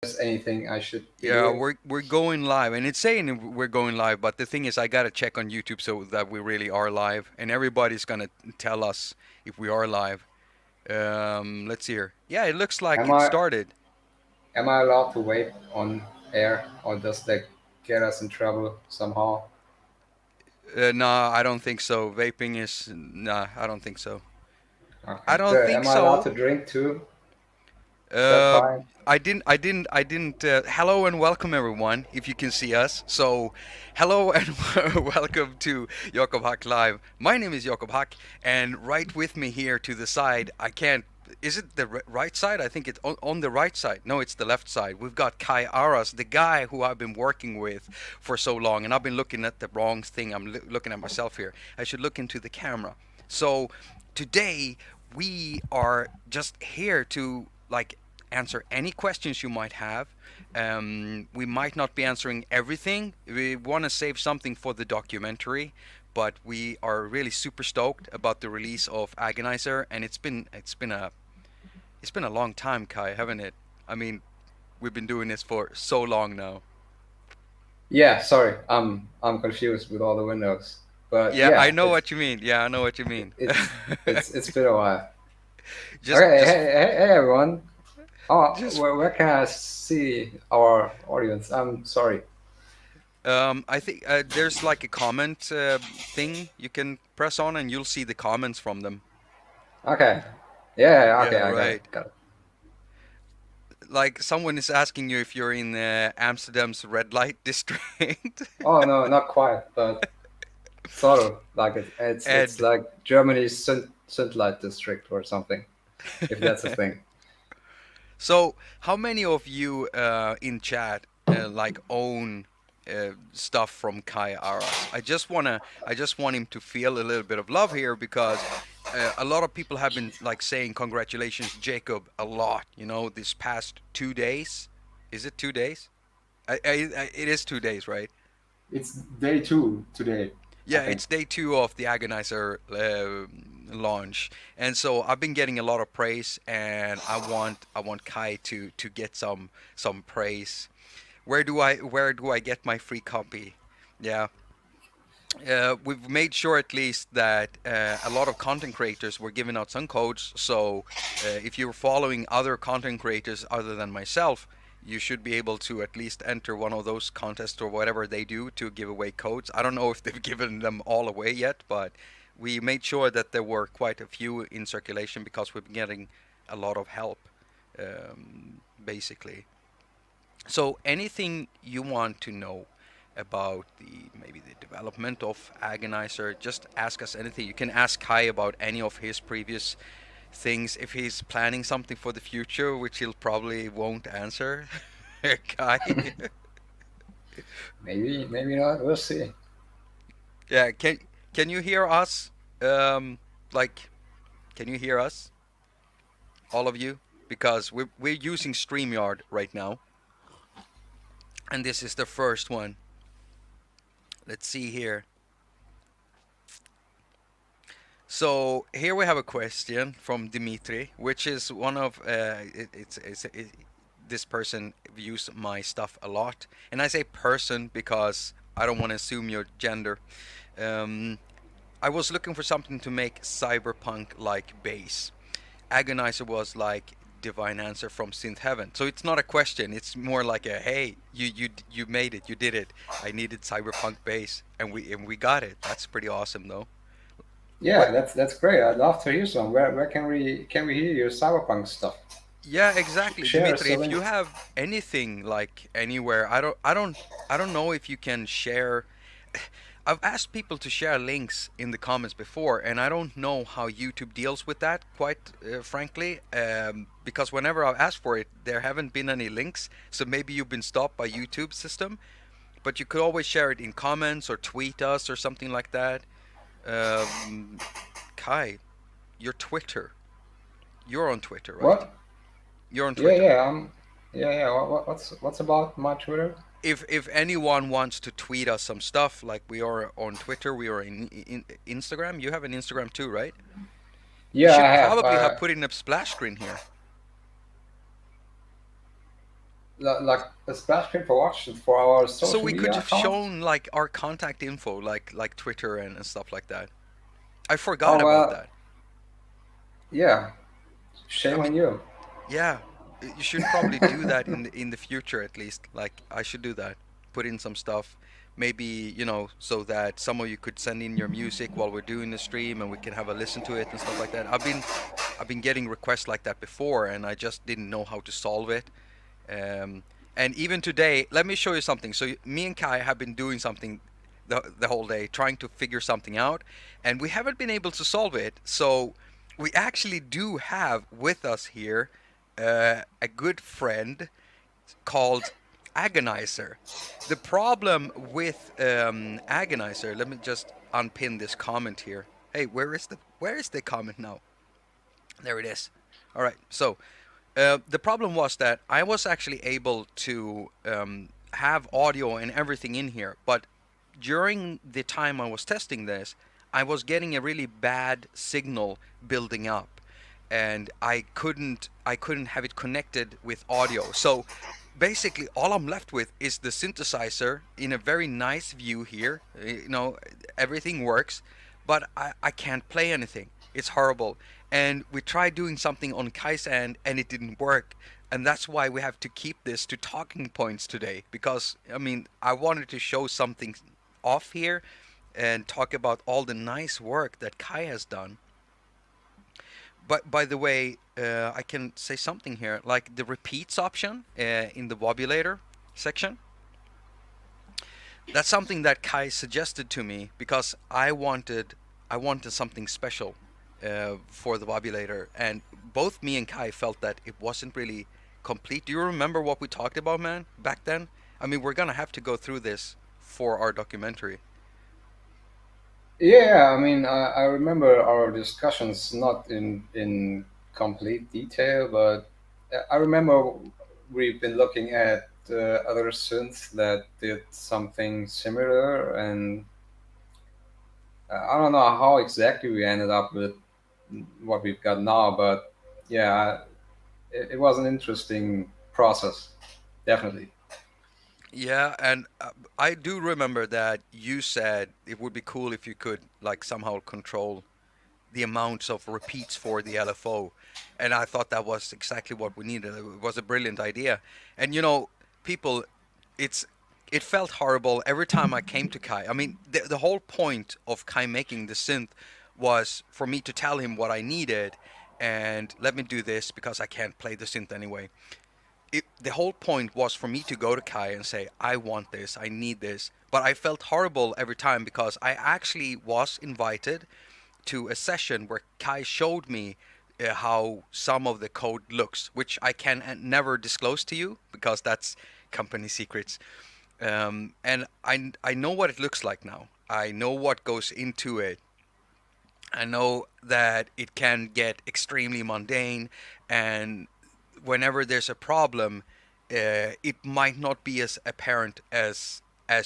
there's anything I should be Yeah, doing. we're going live, and it's saying we're going live, but the thing is, I gotta check on YouTube so that we really are live, and everybody's gonna tell us if we are live. Let's see here. Yeah, it looks like Am it I started. am I allowed to wait on air, or does that get us in trouble somehow? Nah, I don't think so. Vaping is nah, I don't think so. I Okay. don't think Am I allowed so. to drink too? Is that Uh, fine? I didn't. Hello and welcome, everyone. If you can see us, so hello and welcome to Jakob haQ Live. My name is Jakob haQ, and right with me here to the side, I can't. Is it the right side? I think it's on the right side. No, it's the left side. We've got Aras, the guy who I've been working with for so long, and I've been looking at the wrong thing. I'm looking at myself here. I should look into the camera. So today we are just here to like answer any questions you might have. We might not be answering everything. We want to save something for the documentary, but we are really super stoked about the release of Agonizer, and it's been a long time, Kai, haven't it? I mean, we've been doing this for so long now. Yeah. Sorry, I'm confused with all the windows. But Yeah, I yeah, know what you mean. Yeah, I know what you mean. it's been a while. just Okay. just Hey everyone. Oh, just where can I see our audience? I'm sorry. I think there's like a comment thing you can press on, and you'll see the comments from them. Okay. Yeah. Yeah, Okay. I got it. right. Got it. Like someone is asking you if you're in Amsterdam's red light district. Oh no, not quite, but sort of like it's Ed. like Germany's synth light district or something, if that's a thing. So, how many of you in chat like own stuff from Kai Aras? I just want him to feel a little bit of love here because a lot of people have been like saying congratulations, Jacob, a lot. This past 2 days. Is it 2 days? It is 2 days, right? It's day two today, I Yeah, think. it's day two of the Agonizer launch, and so I've been getting a lot of praise, and I want Kai to get some praise. Where do I get my free copy? Yeah, we've made sure at least that a lot of content creators were giving out some codes. So if you're following other content creators other than myself, you should be able to at least enter one of those contests or whatever they do to give away codes. I don't know if they've given them all away yet, but we made sure that there were quite a few in circulation because we've been getting a lot of help, basically. So anything you want to know about the maybe the development of Agonizer, just ask us anything. You can ask Kai about any of his previous things if he's planning something for the future, which he'll probably won't answer. Kai. Maybe not. We'll see. Yeah, can you hear us? Like can you hear us? All of you? Because we're using StreamYard right now, and this is the first one. Let's see here. So here we have a question from Dimitri, which is one of this person views my stuff a lot, and I say person because I don't want to assume your gender. Um, I was looking for something to make cyberpunk-like bass. Agonizer was like divine answer from synth heaven. So it's not a question. It's more like a hey, you made it, you did it. I needed cyberpunk bass, and we got it. That's pretty awesome, though. Where Yeah, that's great. I'd love to hear some. Where can we hear your cyberpunk stuff? Yeah, exactly, Share us Dimitri. a If link. you have anything like anywhere, I don't know if you can share. I've asked people to share links in the comments before, and I don't know how YouTube deals with that. Quite frankly, because whenever I've asked for it, there haven't been any links. So maybe you've been stopped by YouTube system. But you could always share it in comments or tweet us or something like that. Um, Kai, your Twitter. You're on Twitter, right? What? You're on Yeah, Twitter. yeah. Yeah. What's about my Twitter? If anyone wants to tweet us some stuff, like we are on Twitter, we are in Instagram. You have an Instagram too, right? You Yeah, I should have. probably have put in a splash screen here. like a splash screen for watch for our So social we could media have accounts. shown like our contact info, like Twitter and stuff like that. I forgot Oh about well, that. yeah. I Shame mean, on you. yeah, you should probably do that in the future at least. Like I should do that. Put in some stuff, maybe so that some of you could send in your music while we're doing the stream, and we can have a listen to it and stuff like that. I've been getting requests like that before, and I just didn't know how to solve it. Um, and even today, let me show you something. So me and Kai have been doing something the whole day, trying to figure something out, and we haven't been able to solve it. So we actually do have with us here a good friend called Agonizer. The problem with Agonizer, let me just unpin this comment here. Hey, where is the comment now? There it is. All right. So the problem was that I was actually able to have audio and everything in here, but during the time I was testing this, I was getting a really bad signal building up, and I couldn't have it connected with audio. So basically, all I'm left with is the synthesizer in a very nice view here. Everything works, but I can't play anything. It's horrible. And we tried doing something on Kai's end, and it didn't work. And that's why we have to keep this to talking points today, because I mean, I wanted to show something off here and talk about all the nice work that Kai has done. But by the way, I can say something here, like the repeats option in the wobulator section. That's something that Kai suggested to me because I wanted something special for the wobulator, and both me and Kai felt that it wasn't really complete. Do you remember what we talked about, man, back then? I mean, we're gonna have to go through this for our documentary. Yeah, I mean, I remember our discussions not in complete detail, but I remember we've been looking at other synths that did something similar, and I don't know how exactly we ended up with what we've got now, but yeah, it was an interesting process, definitely. Yeah, and I do remember that you said it would be cool if you could like somehow control the amounts of repeats for the LFO, and I thought that was exactly what we needed. It was a brilliant idea, and people, it's it felt horrible every time I came to Kai. I mean, the whole point of Kai making the synth was for me to tell him what I needed, and let me do this because I can't play the synth anyway. The whole point was for me to go to Kai and say, I want this, I need this. But I felt horrible every time because I actually was invited to a session where Kai showed me how some of the code looks, which I can never disclose to you because that's company secrets. And I know what it looks like now. I know what goes into it. I know that it can get extremely mundane, and whenever there's a problem, it might not be as apparent as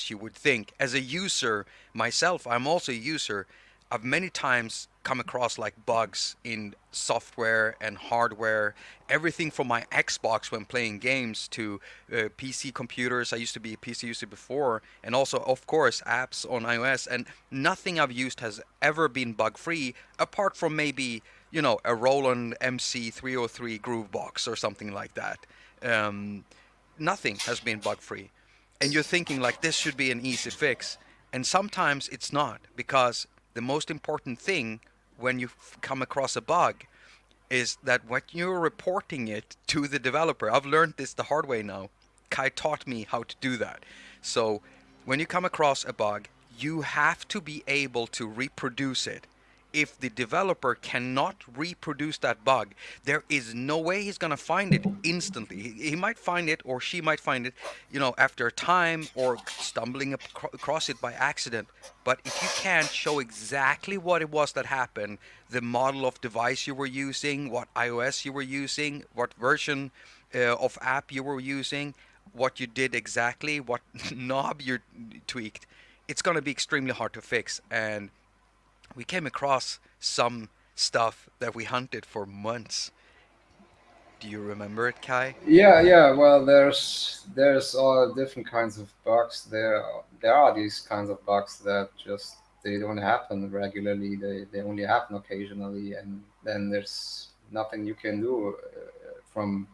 you would think. As a user myself, I'm also a user. I've many times come across like bugs in software and hardware, everything from my Xbox when playing games to PC computers. I used to be a PC user before, and also, of course, apps on iOS. And nothing I've used has ever been bug free, apart from maybe a Roland MC303 Groovebox or something like that. Um, Nothing has been bug free, and you're thinking like this should be an easy fix, and sometimes it's not, because the most important thing when you come across a bug is that when you're reporting it to the developer, I've learned this the hard way now. Kai taught me how to do that. So when you come across a bug, you have to be able to reproduce it. If the developer cannot reproduce that bug, there is no way he's going to find it instantly. He might find it, or she might find it, after a time, or stumbling across it by accident. But if you can't show exactly what it was that happened, the model of device you were using, what iOS you were using, what version of app you were using, what you did exactly, what knob you tweaked, it's going to be extremely hard to fix. And we came across some stuff that we hunted for months. Do you remember it, Kai? Yeah, yeah. Well, there's all different kinds of bugs. There are these kinds of bugs that just they don't happen regularly. They only happen occasionally, and then there's nothing you can do from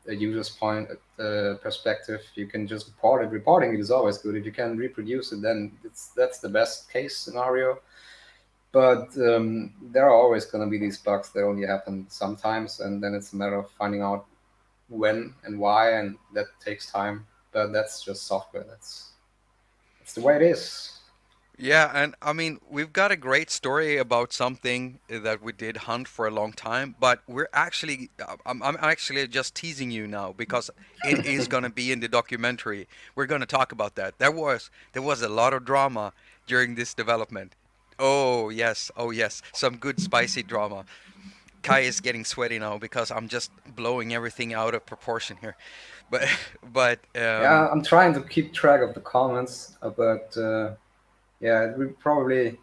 a user's point perspective. You can just report it. Reporting it is always good. If you can reproduce it, then that's the best case scenario. But there are always going to be these bugs that only happen sometimes, and then it's a matter of finding out when and why, and that takes time. But that's just software. That's the way it is. Yeah, and I mean, we've got a great story about something that we did hunt for a long time, but we're actually, I'm actually just teasing you now because it is going to be in the documentary. We're going to talk about that. There was a lot of drama during this development. Oh yes, some good spicy drama. Kai is getting sweaty now because I'm just blowing everything out of proportion here. But but Yeah, I'm trying to keep track of the comments, but yeah, we probably.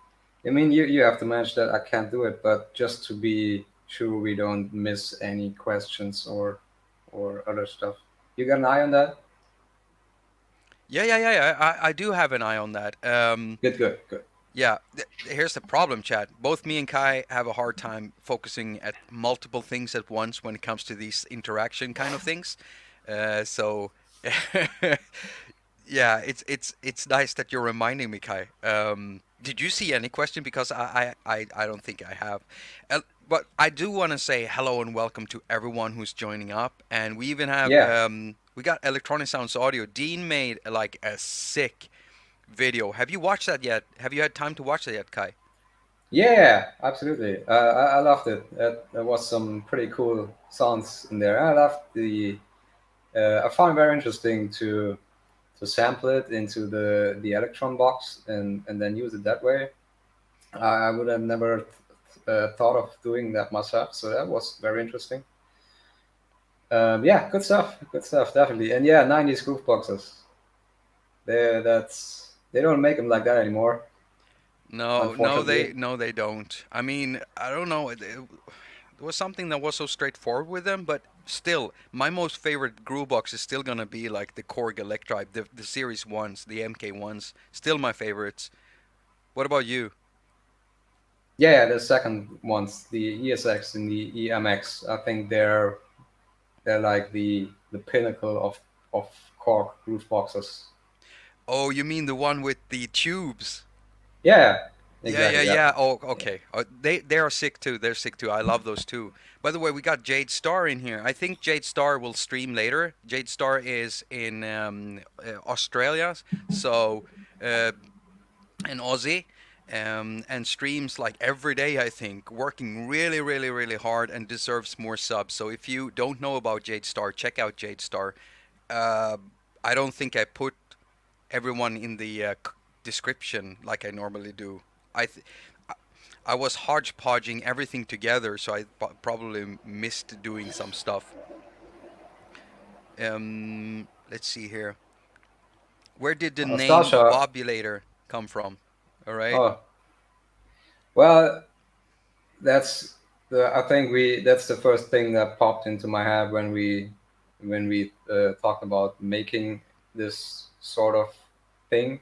I mean, you have to manage that. I can't do it, but just to be sure we don't miss any questions or other stuff. You got an eye on that? yeah, I do have an eye on that. Good, good, good. Yeah, here's the problem, Chad. Both me and Kai have a hard time focusing at multiple things at once when it comes to these interaction kind of things. So, yeah, it's nice that you're reminding me, Kai. Did you see any question? Because I don't think I have. But I do want to say hello and welcome to everyone who's joining up, and we even have Yeah, we got Electronic Sounds Audio. Dean made like a sick video. Have you watched that yet? Have you had time to watch that yet, Kai? yeah, absolutely. I loved it. There was some pretty cool sounds in there. I loved the. I found it very interesting to sample it into the Electron box and then use it that way. I would have never thought of doing that myself, so that was very interesting. Yeah, good stuff, definitely. And yeah, 90s groove boxes. They don't make them like that anymore, No, unfortunately. no, they don't. I mean, I don't know. There was something that was so straightforward with them, but still, my most favorite groove box is still gonna be like the Korg Electribe, the Series ones, the MK ones. Still my favorites. What about you? Yeah, yeah, the second ones, the ESX and the EMX. I think they're like the pinnacle of Korg groove boxes. Oh, you mean the one with the tubes? Yeah, Yeah, exactly. Yeah, yeah. Oh, okay. They are sick too. They're sick too. I love those too. By the way, we got Jade Star in here. I think Jade Star will stream later. Jade Star is in Australia, so uh, an Aussie, and streams like every day. I think working really, really, really hard and deserves more subs. So if you don't know about Jade Star, check out Jade Star. Uh, I don't think I put everyone in the description like I normally do. I th- I I was hodgepodging everything together, so I probably missed doing some stuff. Let's see here. Where did the name Sasha. Bobulator come from? All right. Oh, well, that's the. I think we. That's the first thing that popped into my head when we talked about making this sort of thing,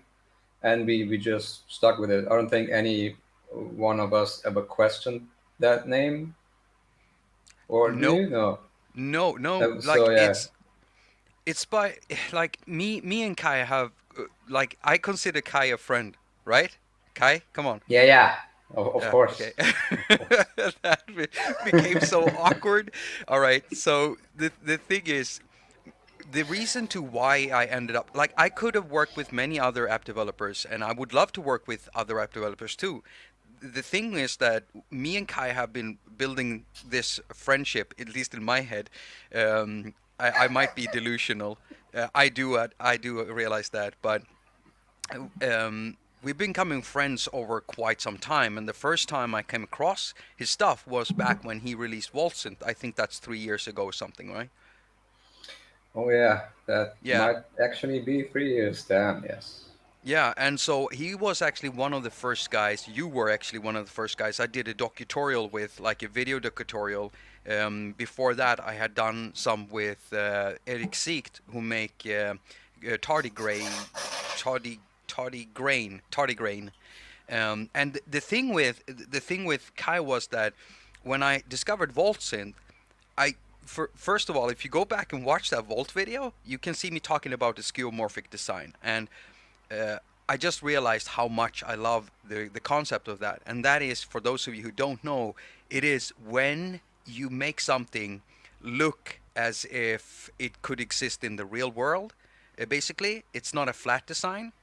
and we just stuck with it. I don't think any one of us ever questioned that name, or do No, you? No. no. So Like yeah, it's by like me and Kai have like I consider Kai a friend, right? Kai, come on. yeah, yeah. Of Yeah, okay. course, of course. That became so awkward. All right. So the thing is, the reason to why I ended up like I could have worked with many other app developers and I would love to work with other app developers too. The thing is that me and Kai have been building this friendship, at least in my head. I might be delusional. I do realize that, but we've been becoming friends over quite some time. And the first time I came across his stuff was back when he released Waltzent. I think that's 3 years ago or something, right? Oh yeah, that Yeah. might actually be 3 years. Damn, yes. Yeah, and so he was actually one of the first guys. You were actually one of the first guys I did a docutorial with, like a video docutorial. Before that, I had done some with Eric Siecht, who make tardigrade, tardy, tardigrain. And the thing with Kai was that when I discovered Vault Synth, I first of all, if you go back and watch that Vault video, you can see me talking about the skeuomorphic design, and uh, I just realized how much I love the concept of that. And that is, for those of you who don't know, it is when you make something look as if it could exist in the real world. Basically, it's not a flat design.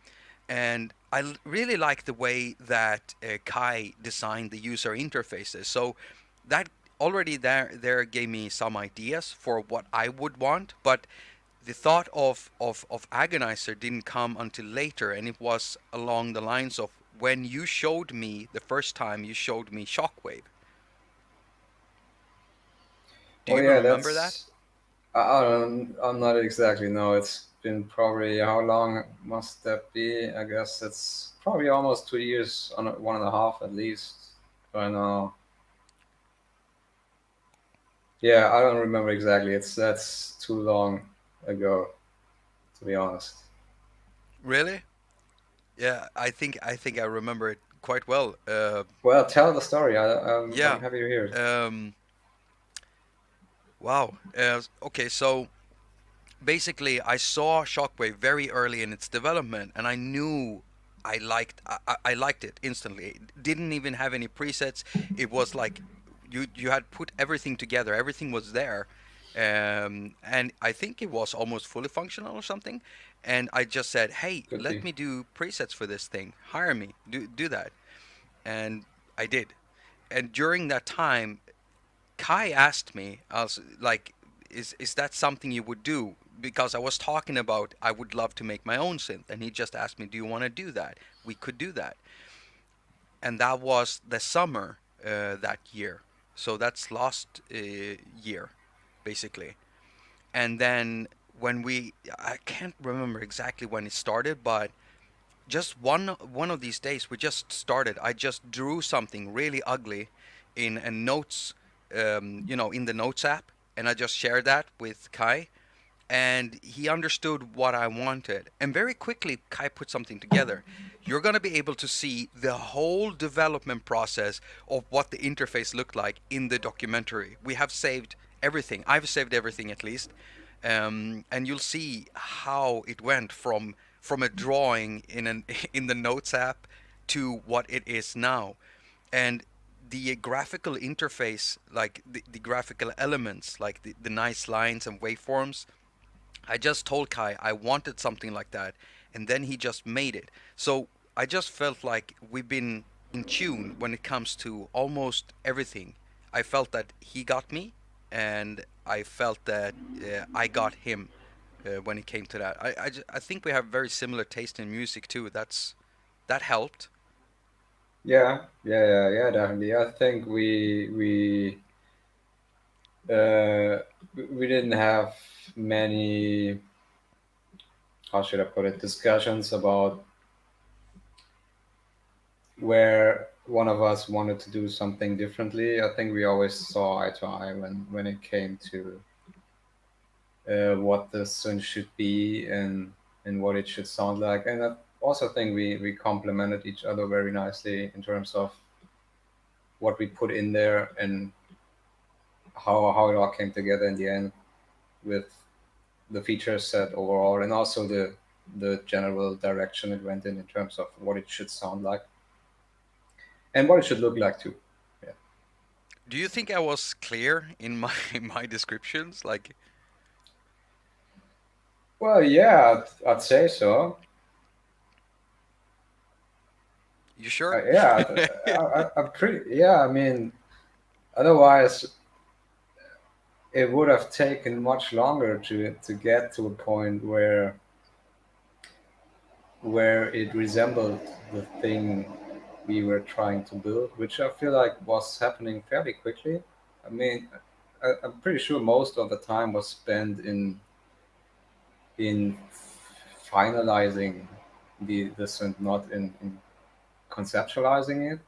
And I really like the way that Kai designed the user interfaces. So that already there gave me some ideas for what I would want, but the thought of Agonizer didn't come until later, and it was along the lines of when you showed me the first time you showed me Shockwave. Do you Oh even yeah, remember that? I'm not exactly, no. It's been probably, how long must that be? I guess it's probably almost 2 years, on 1.5 at least by now. Yeah, I don't remember exactly. That's too long ago, to be honest. Really? Yeah, I think I remember it quite well. Well, tell the story. I'm Yeah. happy to hear it. Um, wow. Okay, so basically I saw Shockwave very early in its development, and I knew I liked it instantly. It didn't even have any presets. It was like you had put everything together. Everything was there, and I think it was almost fully functional or something. And I just said, "Hey, Could let be. me do presets for this thing. Hire me. Do that." And I did. And during that time, Kai asked me, I was like, is that something you would do? Because I was talking about I would love to make my own synth, and he just asked me, do you want to do that? We could do that, and that was the summer that year. So that's last year, basically. And then when I can't remember exactly when it started, but just one of these days we just started. I just drew something really ugly in a notes, in the notes app, and I just shared that with Kai, and he understood what I wanted. And very quickly, Kai put something together. You're going to be able to see the whole development process of what the interface looked like in the documentary. We have saved everything. I've saved everything at least. And you'll see how it went from a drawing in an in the notes app to what it is now. And the graphical interface, like the graphical elements, like the nice lines and waveforms, I just told Kai I wanted something like that, and then he just made it. So I just felt like we've been in tune when it comes to almost everything. I felt that he got me, and I felt that I got him when it came to that. I think we have very similar taste in music too. That helped. Yeah, definitely. I think uh, we didn't have many, how should I put it, discussions about where one of us wanted to do something differently. I think we always saw eye to eye when it came to what the synth should be and what it should sound like. And I also think we complemented each other very nicely in terms of what we put in there and how it all came together in the end with the feature set overall, and also the general direction it went in terms of what it should sound like and what it should look like too. Yeah. Do you think I was clear in my my descriptions? Like, Well, yeah, I'd say so. you sure? Yeah, I'm pretty. Yeah, I mean, otherwise it would have taken much longer to get to a point where it resembled the thing we were trying to build, which I feel like was happening fairly quickly. I mean, I'm pretty sure most of the time was spent in finalizing the synth, not in conceptualizing it.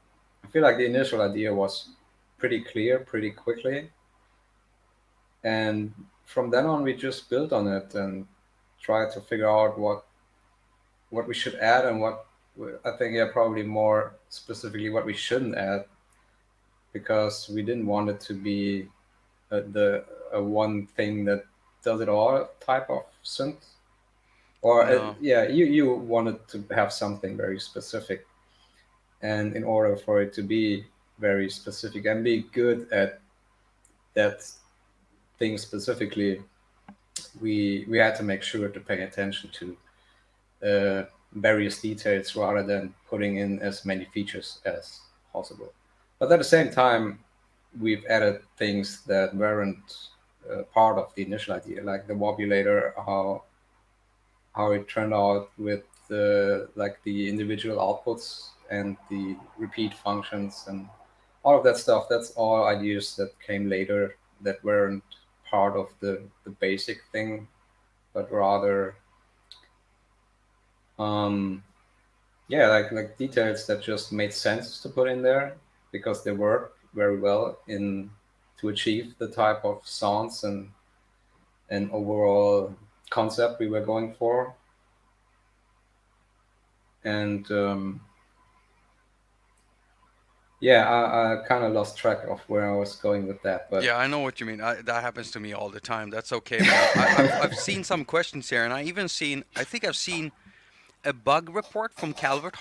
I feel like the initial idea was pretty clear pretty quickly, and from then on we just built on it and tried to figure out what we should add and what I think, yeah, probably more specifically what we shouldn't add, because we didn't want it to be the one thing that does it all type of synth. Or No. yeah, you wanted to have something very specific, and in order for it to be very specific and be good at that thing specifically, we had to make sure to pay attention to various details rather than putting in as many features as possible. But at the same time, we've added things that weren't part of the initial idea, like the wobulator, how it turned out with the like the individual outputs and the repeat functions and all of that stuff. That's all ideas that came later that weren't part of the basic thing, but rather um, yeah, like details that just made sense to put in there because they work very well in to achieve the type of sounds and overall concept we were going for. And yeah, I kind of lost track of where I was going with that, but Yeah, I know what you mean. That happens to me all the time. That's okay, man. I've seen some questions here, and I think I've seen a bug report from Calver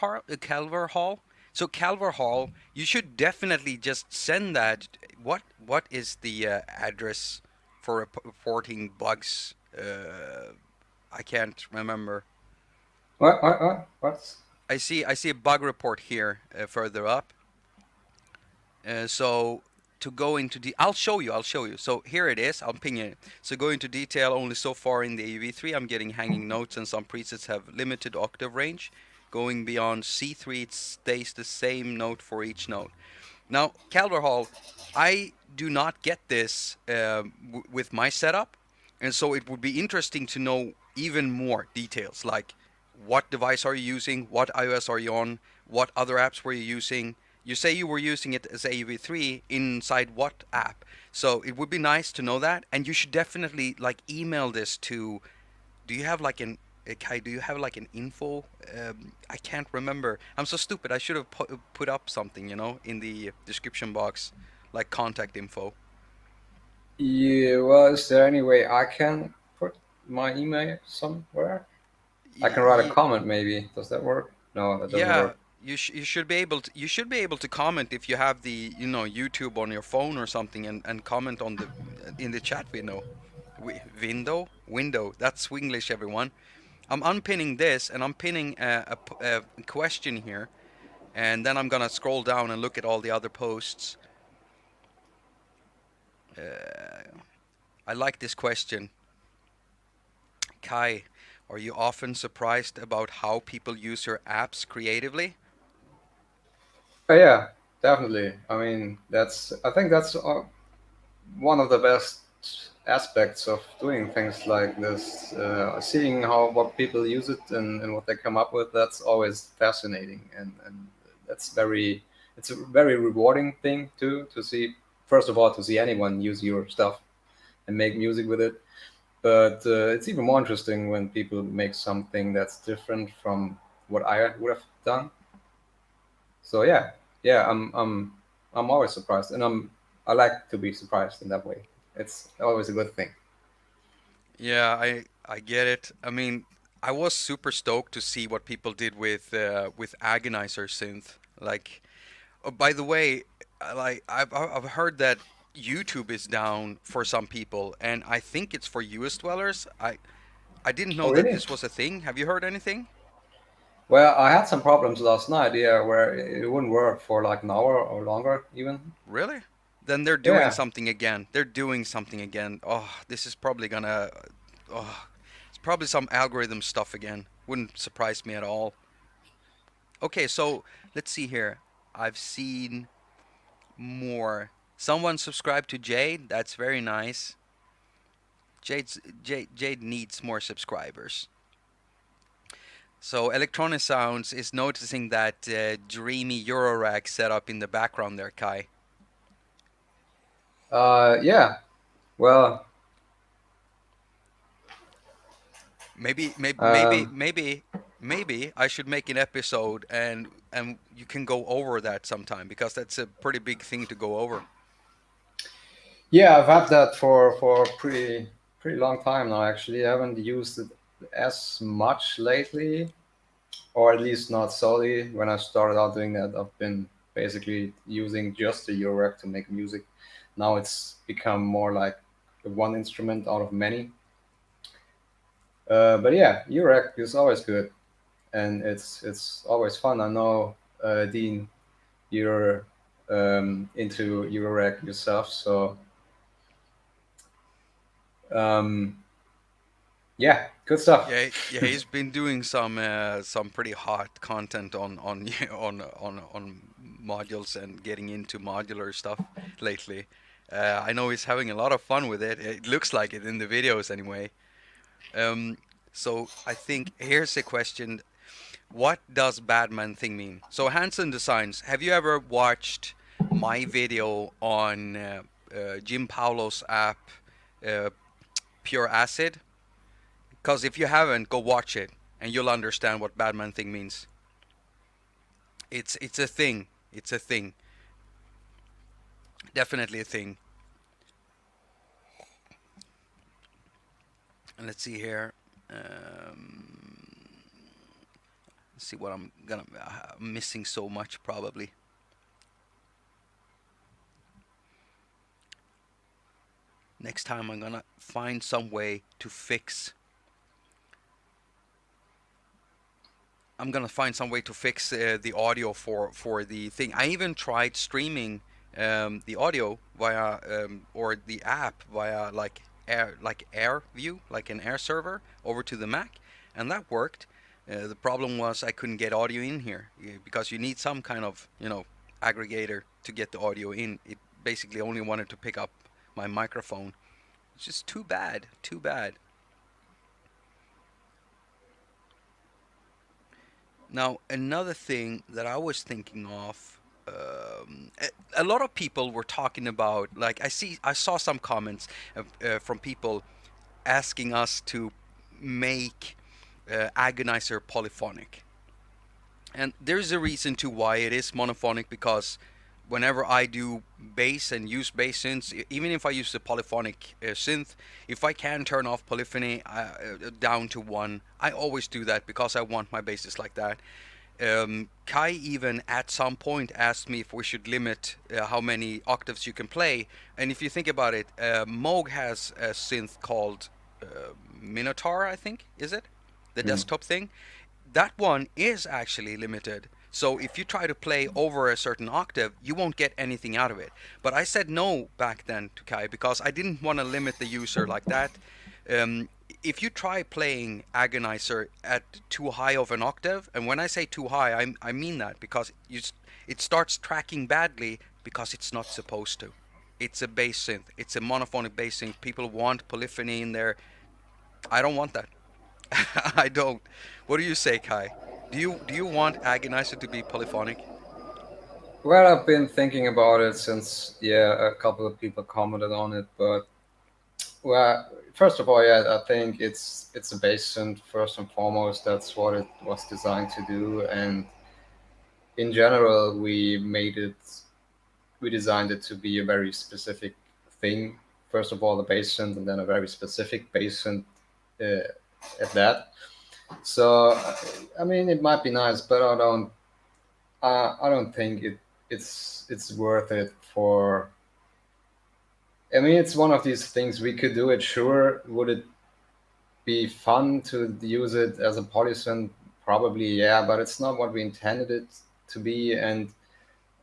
Hall. So Calver Hall, you should definitely just send that. What is the address for reporting bugs? I can't remember. what? I see a bug report here further up. So to go into I'll show you. So here it is. I'll ping it. So go into detail only so far in the AV3. I'm getting hanging notes and some presets have limited octave range. Going beyond C3, it stays the same note for each note. Now, Calder Hall, I do not get this with my setup, and so it would be interesting to know even more details, like what device are you using, what iOS are you on, what other apps were you using. You say you were using it as AV3 inside what app? So it would be nice to know that, and you should definitely like email this to. Do you have like an Kai, do you have like an info? I can't remember. I'm so stupid. I should have put up something, in the description box, like contact info. Yeah, well, is there any way I can put my email somewhere? I can write a Y- comment maybe. Does that work? No, that doesn't yeah, work. you should be able to comment if you have the YouTube on your phone or something, and comment on the in the chat window. Window. That's Swinglish, everyone. I'm unpinning this, and I'm pinning a question here, and then I'm gonna scroll down and look at all the other posts. Uh, I like this question. Kai, are you often surprised about how people use your apps creatively? Yeah, definitely. I mean, I think that's one of the best aspects of doing things like this. Seeing how what people use it and what they come up with, that's always fascinating, and that's very it's a very rewarding thing too to see. First of all, to see anyone use your stuff and make music with it, but it's even more interesting when people make something that's different from what I would have done. So yeah, I'm always surprised, and I like to be surprised in that way. It's always a good thing. Yeah, I get it. I mean, I was super stoked to see what people did with Agonizer Synth. Like, oh, by the way, I've heard that YouTube is down for some people, and I think it's for US dwellers. I didn't Oh know that really? this was a thing. Have you heard anything? Well, I had some problems last night. Yeah, where it wouldn't work for like an hour or longer even. Really? Then they're doing Yeah, something again. They're doing something again. Oh, this is probably gonna. Oh, it's probably some algorithm stuff again. Wouldn't surprise me at all. Okay, so let's see here. I've seen more. Someone subscribed to Jade. That's very nice. Jade needs more subscribers. So Electronic Sounds is noticing that dreamy Eurorack setup in the background there, Kai. Yeah. Well, Maybe, maybe, maybe, um, maybe, maybe I should make an episode and you can go over that sometime because that's a pretty big thing to go over. yeah, I've had that for a pretty long time now. Actually, I haven't used it as much lately, or at least not solely. When I started out doing that, I've been basically using just the Eurorack to make music. Now it's become more like one instrument out of many. But yeah, Eurorack is always good, and it's always fun. I know, Dean, you're into Eurorack yourself, so um, yeah, good stuff. Yeah, yeah, he's been doing some pretty hot content on on modules and getting into modular stuff lately. I know he's having a lot of fun with it. It looks like it in the videos anyway. Um, so I think here's a question: what does Batman thing mean? So Hanson Designs, have you ever watched my video on Jim Paulo's app, uh, Pure Acid? Because if you haven't, go watch it and you'll understand what Batman thing means. It's a thing. It's a thing. Definitely a thing. And let's see here. Let's see what I'm gonna missing so much probably. Next time I'm gonna find some way to fix. I'm gonna find some way to fix the audio for the thing. I even tried streaming the audio via or the app via like Air View, like an Air server, over to the Mac, and that worked. The problem was I couldn't get audio in here because you need some kind of aggregator to get the audio in. It basically only wanted to pick up my microphone. It's just too bad, too bad. Now, another thing that I was thinking of, a lot of people were talking about, like I saw some comments from people asking us to make Agonizer polyphonic. And there's a reason to why it is monophonic because whenever I do bass and use bass synths, even if I use the polyphonic synth, if I can turn off polyphony down to one, I always do that because I want my basses like that. Kai even at some point asked me if we should limit how many octaves you can play. And if you think about it, Moog has a synth called Minotaur, I think, is it? The Mm. desktop thing. That one is actually limited. So if you try to play over a certain octave, you won't get anything out of it. But I said no back then to Kai because I didn't want to limit the user like that. Um, if you try playing Agonizer at too high of an octave, and when I say too high, I mean that because it starts tracking badly because it's not supposed to. It's a bass synth. It's a monophonic bass synth. People want polyphony in there. I don't want that. I don't. What do you say, Kai? Do you want Agonizer to be polyphonic? Well, I've been thinking about it since, yeah, a couple of people commented on it, but well, first of all, yeah, I think it's a bass synth first and foremost. That's what it was designed to do, and in general, we designed it to be a very specific thing. First of all, the bass synth, and then a very specific bass synth uh, at that. So, I mean, it might be nice, but I don't think it's worth it for. I mean, it's one of these things we could do it. Sure, would it be fun to use it as a polysynth? Probably, yeah, but it's not what we intended it to be. And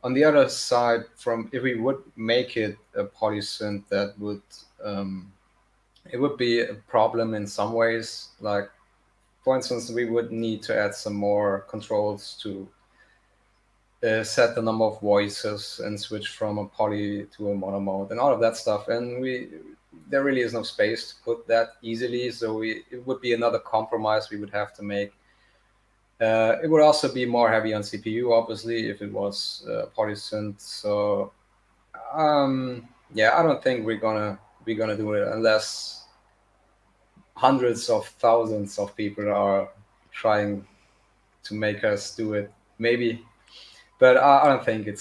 on the other side, from if we would make it a polysynth, that would it would be a problem in some ways. Like, for instance, we would need to add some more controls to set the number of voices and switch from a poly to a mono mode and all of that stuff. And we there really is no space to put that easily. So it would be another compromise we would have to make. It would also be more heavy on CPU, obviously, if it was polysynth. So yeah, I don't think we're gonna do it unless hundreds of thousands of people are trying to make us do it. Maybe, but I don't think it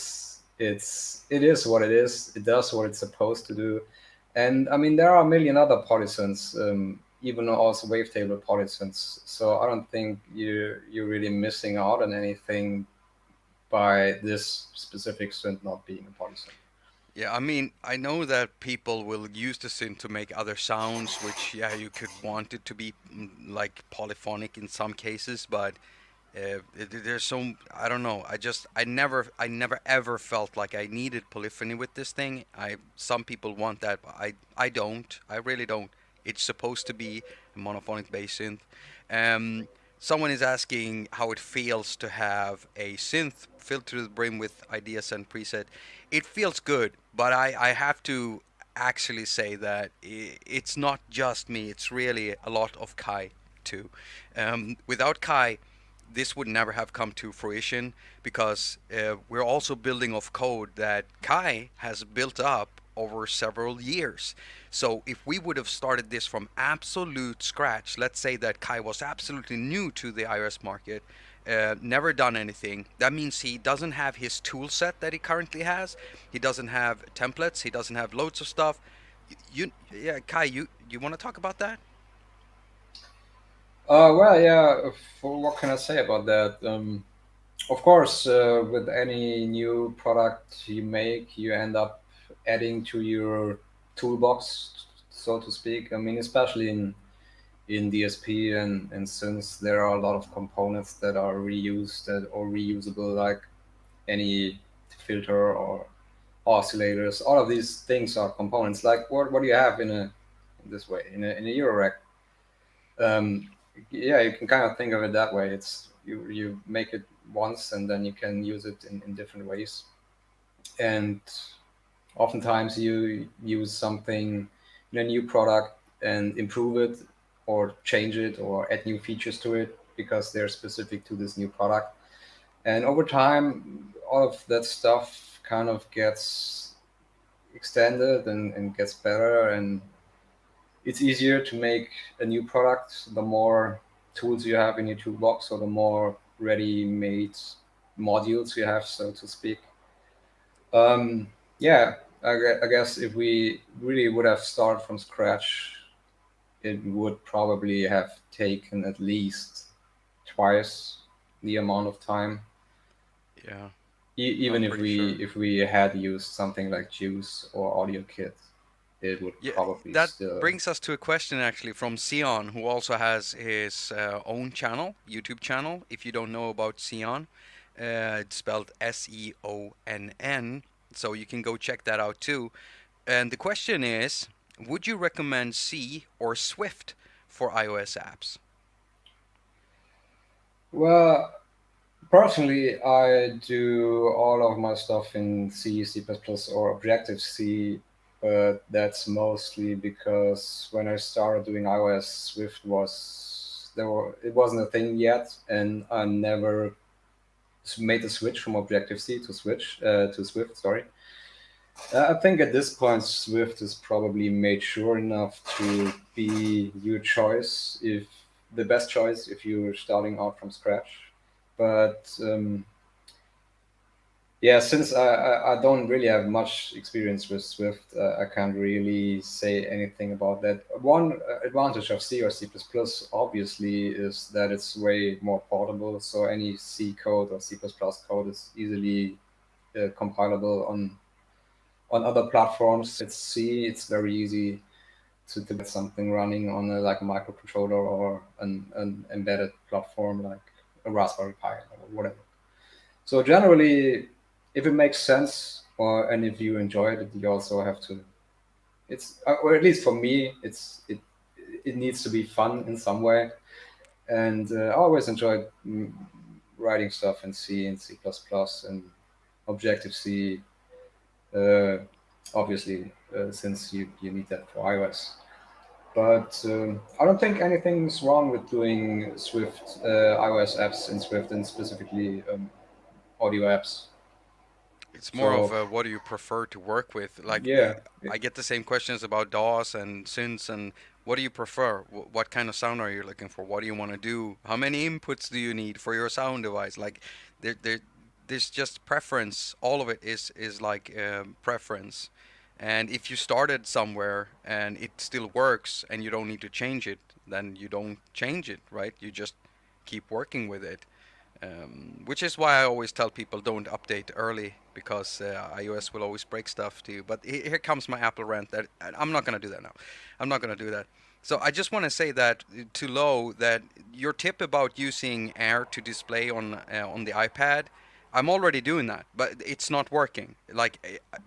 is what it is. It does what it's supposed to do, and I mean there are a million other polysons, even also wavetable polysons. So I don't think you're really missing out on anything by this specific synth not being a polyson. Yeah, I mean, I know that people will use the synth to make other sounds, which, yeah, you could want it to be like polyphonic in some cases, but there's some, I don't know. I never ever felt like I needed polyphony with this thing. Some people want that, but I don't. I really don't. It's supposed to be a monophonic bass synth. Um, Someone is asking how it feels to have a synth filled to the brim with ideas and preset. It feels good, but I have to actually say that it's not just me. It's really a lot of Kai too. Without Kai, this would never have come to fruition because we're also building off code that Kai has built up over several years. So if we would have started this from absolute scratch, let's say that Kai was absolutely new to the iOS market, never done anything, that means he doesn't have his tool set that he currently has. He doesn't have templates. He doesn't have loads of stuff. Yeah, Kai, you want to talk about that? Well, yeah. For what can I say about that? Of course, with any new product you make, you end up adding to your toolbox, so to speak. I mean, especially in DSP and synths, there are a lot of components that are reused or reusable, like any filter or oscillators. All of these things are components. Like what do you have in this way in a Eurorack? Um, yeah, you can kind of think of it that way. It's you make it once and then you can use it in different ways. And oftentimes you use something in a new product and improve it or change it or add new features to it because they're specific to this new product. And over time, all of that stuff kind of gets extended and gets better. And it's easier to make a new product the more tools you have in your toolbox or the more ready-made modules you have, so to speak. Yeah, I guess if we really would have started from scratch, it would probably have taken at least twice the amount of time. Yeah, Even I'm if pretty we sure. if we had used something like Juice or AudioKit, it would Yeah, probably that still. brings us to a question actually from Sion, who also has his own channel, YouTube channel. If you don't know about Sion, it's spelled Seonn, so you can go check that out too. And the question is, would you recommend C or Swift for iOS apps? Well, personally, I do all of my stuff in C, C++, or Objective C, but that's mostly because when I started doing iOS, Swift was it wasn't a thing yet, and I never made the switch from Objective C to Swift. Sorry, I think at this point, Swift is probably made sure enough to be your choice, if the best choice if you're starting out from scratch. But yeah, since I don't really have much experience with Swift, I can't really say anything about that. One advantage of C or C++, obviously, is that it's way more portable. So any C code or C++ code is easily compilable on other platforms. Since it's C, it's very easy to get something running on like a microcontroller or an embedded platform like a Raspberry Pi or whatever. So generally, if it makes sense and if you enjoy it, you also have to. It's or at least for me, it needs to be fun in some way. And I always enjoyed writing stuff in C and C++ and Objective C. Uh, obviously, since you need that for iOS. But I don't think anything's wrong with doing Swift iOS apps in Swift and specifically audio apps. It's more of So what do you prefer to work with? Like yeah, I get the same questions about DAWs and synths and what do you prefer? What kind of sound are you looking for? What do you want to do? How many inputs do you need for your sound device? Like there there's just preference. All of it is like preference. And if you started somewhere and it still works and you don't need to change it, then you don't change it, right? You just keep working with it. Which is why I always tell people don't update early because iOS will always break stuff to you. But here comes my Apple rant. That I'm not gonna do that now. I'm not gonna do that. So I just want to say that to Low that your tip about using Air to display on the iPad, I'm already doing that, but it's not working. Like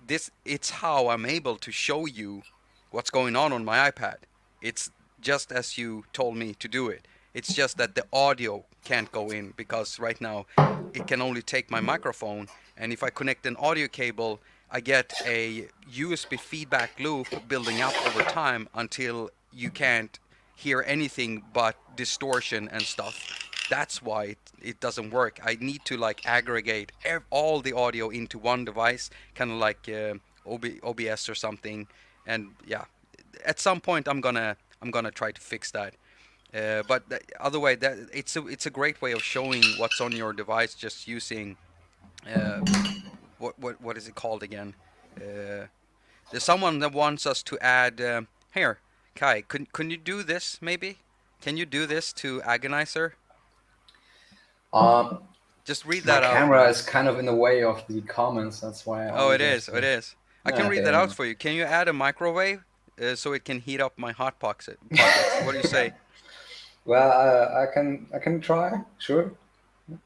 this, it's how I'm able to show you what's going on my iPad. It's just as you told me to do it. It's just that the audio can't go in because right now it can only take my microphone. And if I connect an audio cable, I get a USB feedback loop building up over time until you can't hear anything but distortion and stuff. That's why it doesn't work. I need to like aggregate all the audio into one device, kind of like OBS or something. And yeah, at some point I'm gonna try to fix that. But the other way, that it's a great way of showing what's on your device just using uh, what is it called again? Uh, there's someone that wants us to add here, Kai. Can you do this maybe? Can you do this to Agonizer? um, Just read my that out, camera man. is kind of in the way of the comments. That's why Oh, I'm it is. just It is. I can read that okay. out for you. Can you add a microwave so it can heat up my hot pockets? What do you say? Well, I can try. Sure,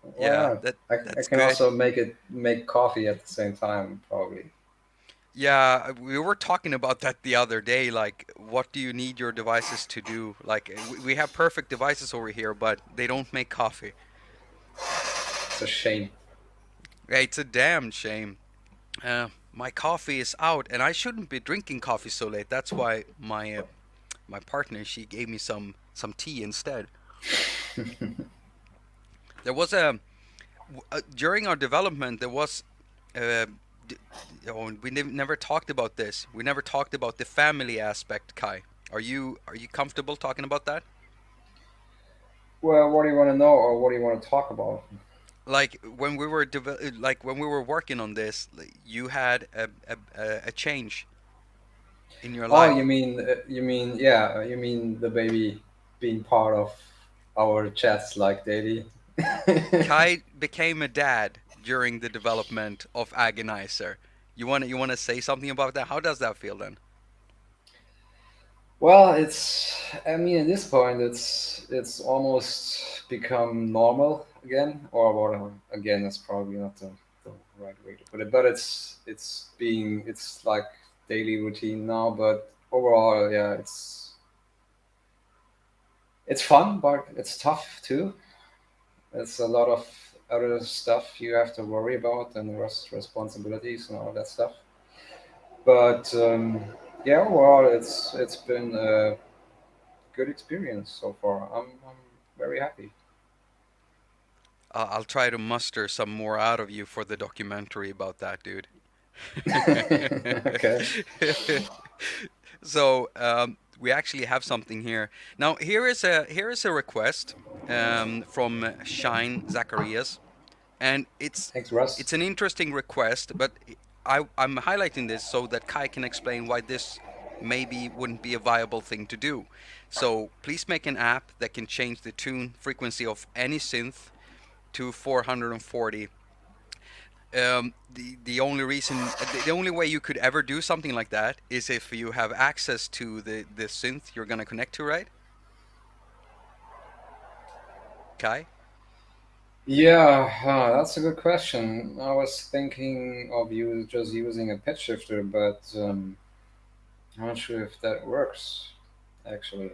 why Yeah, not? I that's can good. also make coffee at the same time, probably. Yeah, we were talking about that the other day. Like, what do you need your devices to do? Like, we have perfect devices over here, but they don't make coffee. It's a shame. Yeah, it's a damn shame. My coffee is out, and I shouldn't be drinking coffee so late. That's why my partner she gave me some tea instead. There was during our development there was uh, d- we never talked about this. We never talked about the family aspect, Kai. Are you comfortable talking about that? Well, what do you want to know, or what do you want to talk about? Like when we were working on this, like, you had a change in your Oh, life. you mean the baby being part of our chats like daily. Kai became a dad during the development of Agonizer. You want to say something about that? How does that feel then? Well, I mean, at this point, it's almost become normal again, or what? Again, that's probably not the right way to put it, but it's like daily routine now. But overall, yeah, it's fun, but it's tough too. It's a lot of other stuff you have to worry about and responsibilities and all that stuff. But yeah, overall, it's been a good experience so far. I'm very happy. I'll try to muster some more out of you for the documentary about that, dude. Okay. So we actually have something here. Now here is a request from Shine Zacharias, and Thanks, Russ. it's an interesting request, but I'm highlighting this so that Kai can explain why this maybe wouldn't be a viable thing to do. So please make an app that can change the tune frequency of any synth to 440. The only reason the only way you could ever do something like that is if you have access to the synth you're gonna connect to, right, Kai? Yeah, that's a good question. I was thinking of you just using a pitch shifter, but I'm not sure if that works. Actually.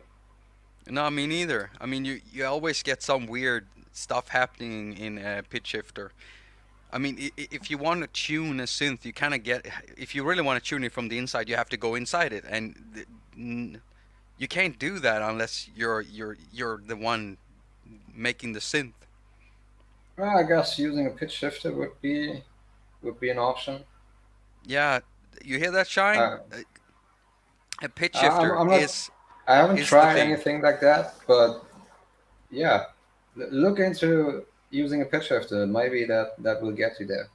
No, me neither. I mean, you always get some weird stuff happening in a pitch shifter. I mean, if you want to tune a synth, you kind of get. If you really want to tune it from the inside, you have to go inside it, and You can't do that unless you're the one making the synth. Well, I guess using a pitch shifter would be an option. Yeah, you hear that, Shine? Uh, A pitch shifter I'm not. I haven't is the tried thing. anything like that, but yeah, look into using a pitch shifter. Maybe that will get you there.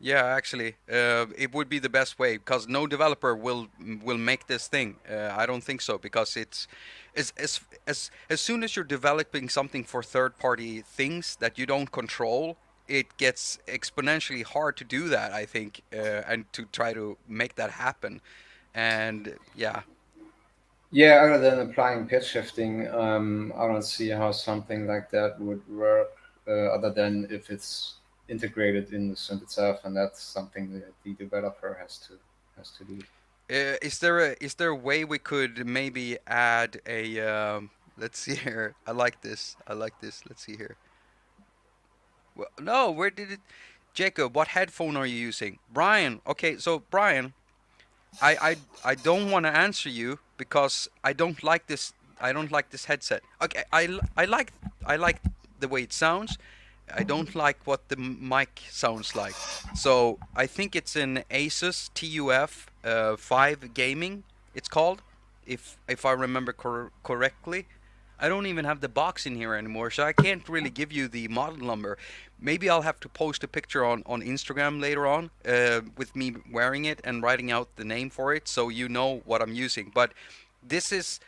Yeah, actually, it would be the best way because no developer will make this thing. I don't think so because it's as soon as you're developing something for third-party things that you don't control, it gets exponentially hard to do that. I think, and to try to make that happen. And yeah, Yeah, other than applying pitch shifting, I don't see how something like that would work. Other than if it's integrated in the synth itself, and that's something that the developer has to do. is there a way we could maybe add a let's see here. I like this. I like this. Let's see here. Well, no, where did it? Jacob, what headphone are you using? Brian. Okay, so Brian, I don't want to answer you because I don't like this. I don't like this headset. Okay, I like the way it sounds. I don't like what the mic sounds like. So I think it's an Asus TUF 5 gaming. It's called, if I remember correctly. I don't even have the box in here anymore, so I can't really give you the model number. Maybe I'll have to post a picture on Instagram later on with me wearing it and writing out the name for it so you know what I'm using. But this is,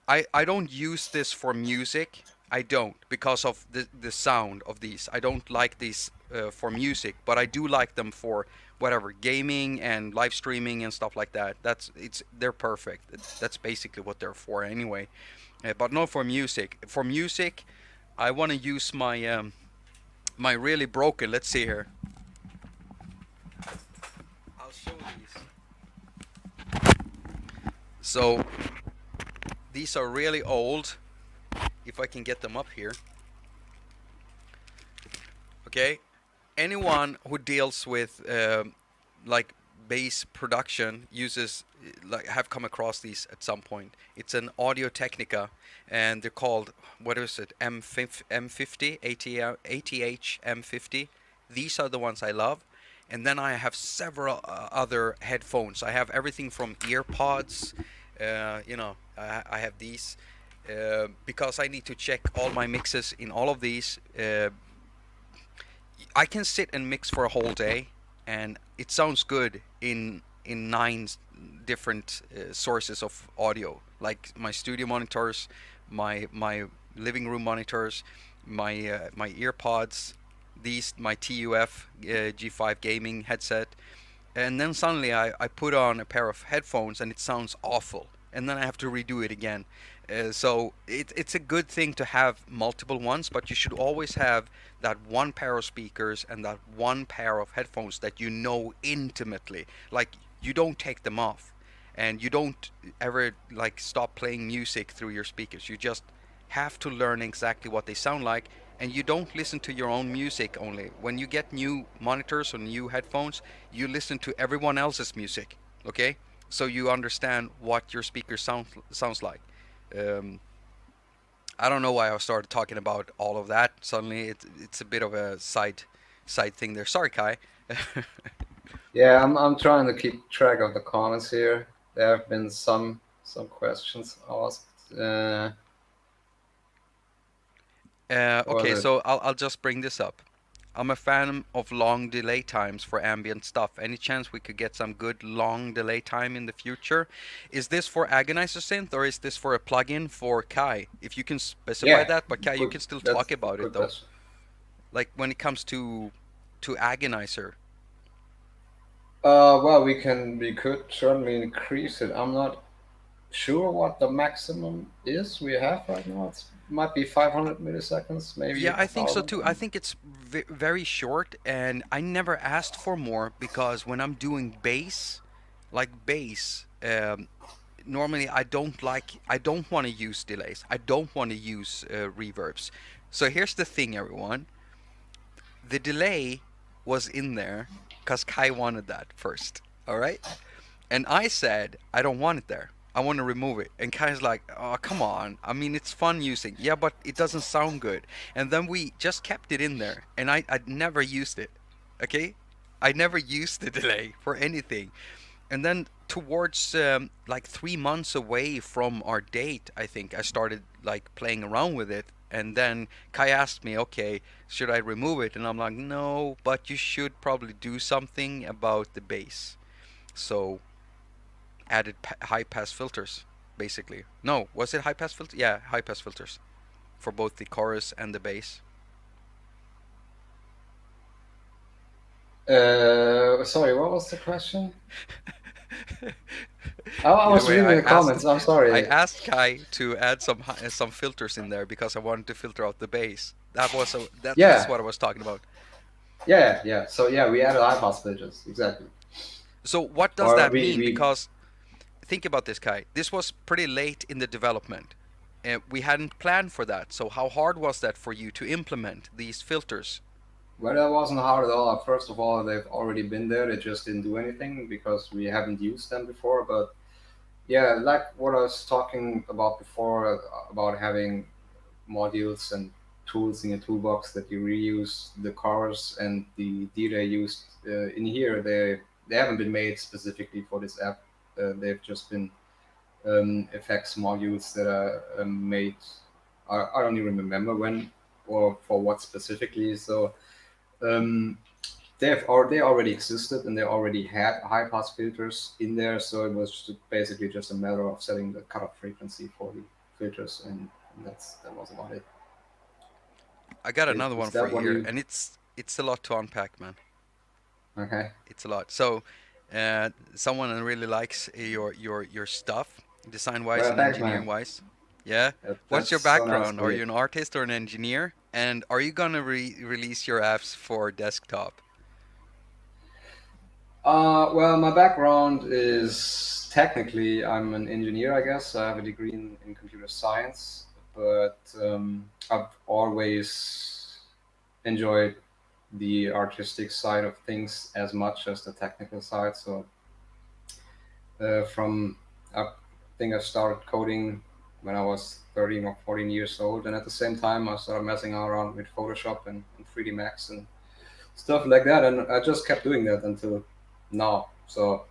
I don't use this for music. I don't because of the sound of these. I don't like these for music, but I do like them for whatever gaming and live streaming and stuff like that. They're perfect. That's basically what they're for anyway. But not for music. For music, I want to use my really broken. Let's see here. I'll show these. So these are really old. If I can get them up here. Okay. Anyone who deals with like bass production uses like have come across these at some point. It's an Audio Technica, and they're called, what is it, M50 ATH M50. These are the ones I love. And then I have several other headphones. I have everything from earpods. I have these because I need to check all my mixes in all of these. I can sit and mix for a whole day, and it sounds good in different sources of audio, like my studio monitors, my living room monitors, my earpods, these my TUF G5 gaming headset, and then suddenly I put on a pair of headphones and it sounds awful, and then I have to redo it again. So it's a good thing to have multiple ones, but you should always have that one pair of speakers and that one pair of headphones that you know intimately. Like, you don't take them off, and you don't ever like stop playing music through your speakers. You just have to learn exactly what they sound like, and you don't listen to your own music only. When you get new monitors or new headphones, you listen to everyone else's music, okay? So you understand what your speaker sounds like. Um, I don't know why I started talking about all of that. Suddenly, it's a bit of a side thing there. Sorry, Kai. Yeah, I'm trying to keep track of the comments here. There have been some questions asked. What Okay, was it? so I'll just bring this up. I'm a fan of long delay times for ambient stuff. Any chance we could get some good long delay time in the future? Is this for Agonizer Synth or is this for a plugin for Kai? If you can specify Yeah, that, but Kai, you good. can still That's talk about it good though. question. Like when it comes to Agonizer. Well, we could certainly increase it. I'm not sure what the maximum is we have right now. It might be 500 milliseconds, maybe Yeah, a I think so thousand. too. I think it's very short, and I never asked for more because when I'm doing bass, like bass, normally I don't want to use delays. I don't want to use reverbs. So here's the thing, everyone. The delay was in there because Kai wanted that first. All right, and I said I don't want it there. I want to remove it. And Kai's like, oh, come on. I mean, it's fun using. Yeah, but it doesn't sound good. And then we just kept it in there, and I'd never used it. Okay? I never used the delay for anything. And then towards like 3 months away from our date, I think I started like playing around with it. And then Kai asked me, okay, should I remove it? And I'm like, no, but you should probably do something about the bass. So added high pass filters, basically. No, was it high pass filter? Yeah, high pass filters for both the chorus and the bass. Sorry, what was the question? I Either was way, reading the comments. I'm I sorry. asked Kai to add some filters in there because I wanted to filter out the bass. That's Yeah, what I was talking about. yeah. So yeah, we added iPass filters exactly, So what does or that we mean? we Because think about this, Kai. This was pretty late in the development. We hadn't planned for that. So how hard was that for you to implement these filters? well, that wasn't hard at all. First of all, they've already been there. They just didn't do anything because we haven't used them before. But yeah, like what I was talking about before about having modules and tools in your toolbox that you reuse, the cars and the data used in here, they haven't been made specifically for this app. They've just been effects modules that are made. I don't even remember when or for what specifically. So um, they already existed and they already had high pass filters in there. So it was basically just a matter of setting the cutoff frequency for the filters, and that was about it. I got another Is one for that you what here, you? and it's a lot to unpack, man. Okay. It's a lot. So, someone really likes your stuff, design wise Well, and thanks, engineering man. wise. Yeah. What's That's your so nice background? to Are you hear. an artist or an engineer? And are you gonna release your apps for desktop? Well, my background is technically I'm an engineer, I guess. I have a degree in computer science, but I've always enjoyed the artistic side of things as much as the technical side. So from I think I started coding when I was 13 or 14 years old, and at the same time I started messing around with Photoshop and 3D Max and stuff like that, and I just kept doing that until now. So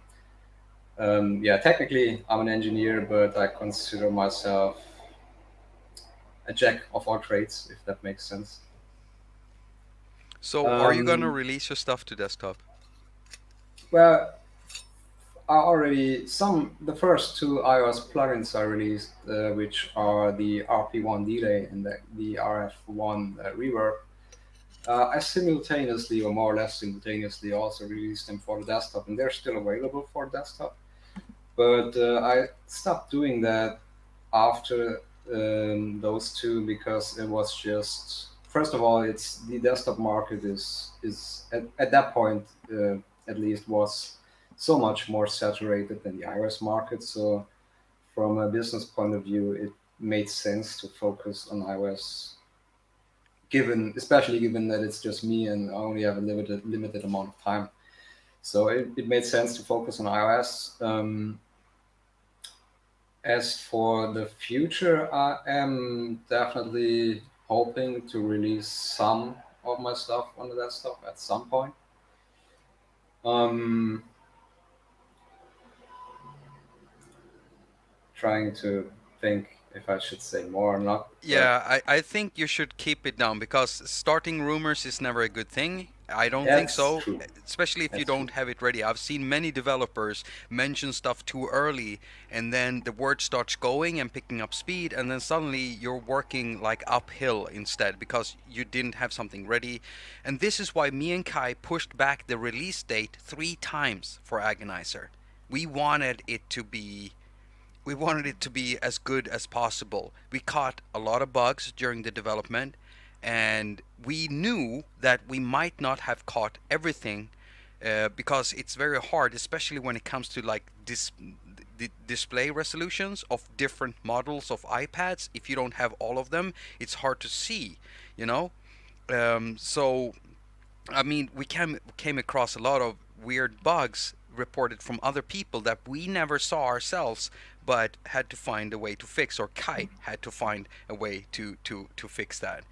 yeah, technically I'm an engineer, but I consider myself a jack of all trades, if that makes sense. So, are you gonna Um, release your stuff to desktop? well, I already the first two iOS plugins I released, which are the RP1 delay and the RF1 reverb. I simultaneously, or more or less simultaneously, also released them for the desktop, and they're still available for desktop. But I stopped doing that after those two because it was just first of all, it's the desktop market is at that point at least was so much more saturated than the iOS market. So from a business point of view, it made sense to focus on iOS, given especially given that it's just me and I only have a limited amount of time. So it made sense to focus on iOS. As for the future, I am definitely hoping to release some of my stuff on the desktop at some point. Um, Trying to think if I should say more or not, but Yeah, I think you should keep it down because starting rumors is never a good thing. I don't think that's so, true. especially if you That's true. don't have it ready. I've seen many developers mention stuff too early, and then the word starts going and picking up speed, and then suddenly you're working like uphill instead because you didn't have something ready. And this is why me and Kai pushed back the release date 3 times for Agonizer. We wanted it to be we wanted it to be as good as possible. We caught a lot of bugs during the development, and we knew that we might not have caught everything because it's very hard, especially when it comes to like display resolutions of different models of iPads. If you don't have all of them, it's hard to see, you know. So I mean, we came across a lot of weird bugs reported from other people that we never saw ourselves, but had to find a way to fix, or Kai had to find a way to fix that.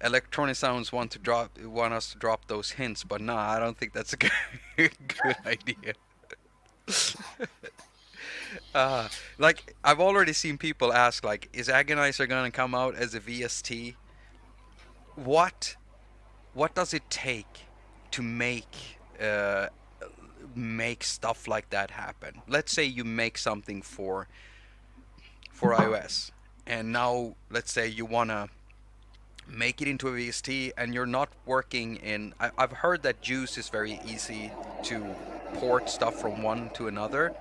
Electronic Sounds want us to drop those hints, but nah, I don't think that's a good idea. Uh, like I've already seen people ask, like, is Agonizer gonna come out as a VST? What what does it take to make stuff like that happen? Let's say you make something for iOS, and now let's say you wanna make it into a VST, and you're not working in. I've heard that Juice is very easy to port stuff from one to another.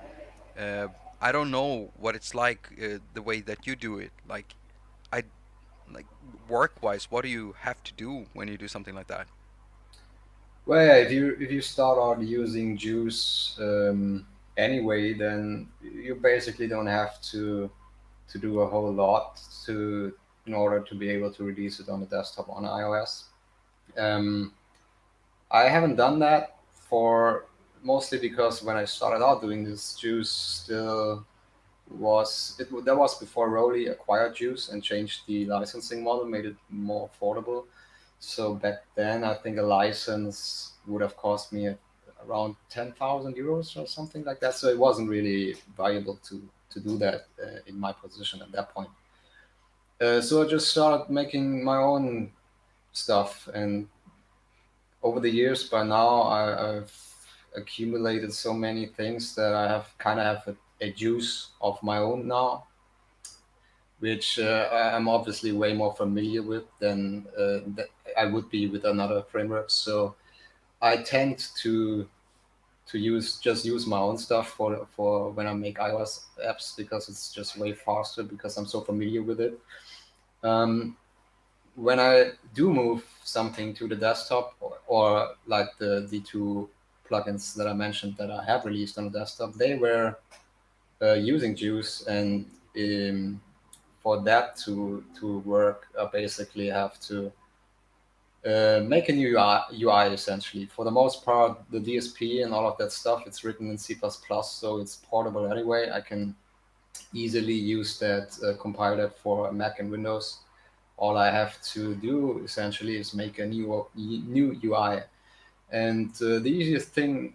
Uh, I don't know what it's like the way that you do it. I like work wise, what do you have to do when you do something like that? Well, yeah, if you start out using Juice anyway, then you basically don't have to do a whole lot to in order to be able to release it on the desktop on iOS. Um, I haven't done that for mostly because when I started out doing this, Juice still that was before Roli acquired Juice and changed the licensing model, made it more affordable. So back then, I think a license would have cost me around 10,000 euros or something like that. So it wasn't really viable to do that in my position at that point. So I just started making my own stuff, and over the years, by now, I've accumulated so many things that I have kind of have a juice of my own now, which I'm obviously way more familiar with than I would be with another framework. So I tend to use my own stuff for when I make iOS apps because it's just way faster because I'm so familiar with it. Um, when I do move something to the desktop, or like the two plugins that I mentioned that I have released on the desktop, they were using Juice, and for that to work, I basically have to make a new UI essentially. For the most part, the DSP and all of that stuff, it's written in C++, so it's portable anyway. I can easily use that, compile that for Mac and Windows. All I have to do essentially is make a new UI. And the easiest thing,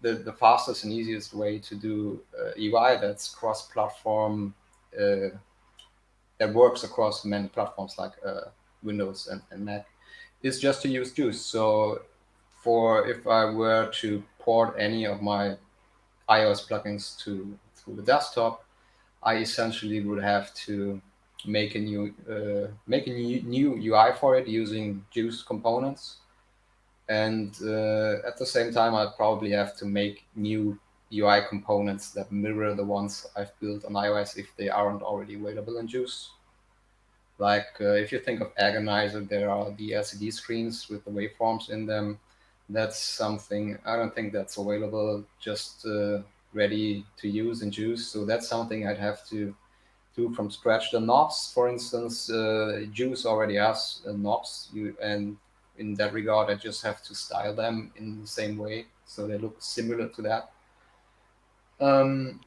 the fastest and easiest way to do UI that's cross-platform, uh, that works across many platforms like Windows and Mac, is just to use Juice. So for if I were to port any of my iOS plugins to the desktop, I essentially would have to make a new UI for it using Juice components, and at the same time, I'd probably have to make new UI components that mirror the ones I've built on iOS if they aren't already available in Juice. Like if you think of Agonizer, there are the LCD screens with the waveforms in them. That's something I don't think that's available just ready to use in Juice. So that's something I'd have to do from scratch. The knobs, for instance, Juice already has knobs, and in that regard, I just have to style them in the same way so they look similar to that. Um,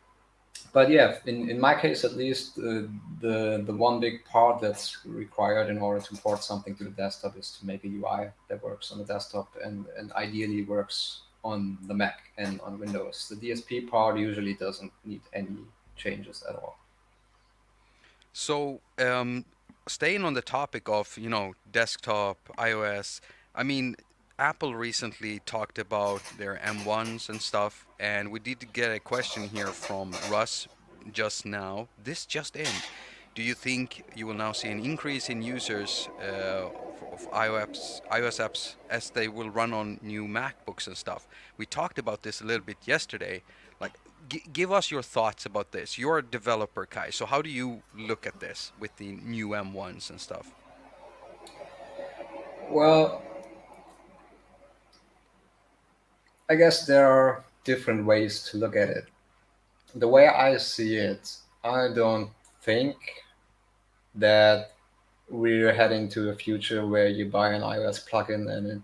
but yeah, in my case at least, the one big part that's required in order to port something to the desktop is to make a UI that works on the desktop and ideally works on the Mac and on Windows. The DSP part usually doesn't need any changes at all. So, staying on the topic of, desktop, iOS, I mean, Apple recently talked about their M1s and stuff, and we did get a question here from Russ just now. This just in. Do you think you will now see an increase in users of iOS apps as they will run on new MacBooks and stuff? We talked about this a little bit yesterday. Like, give us your thoughts about this. You're a developer, Kai. So how do you look at this with the new M1s and stuff? Well, I guess there are different ways to look at it. The way I see it, I don't think that we're heading to a future where you buy an iOS plugin and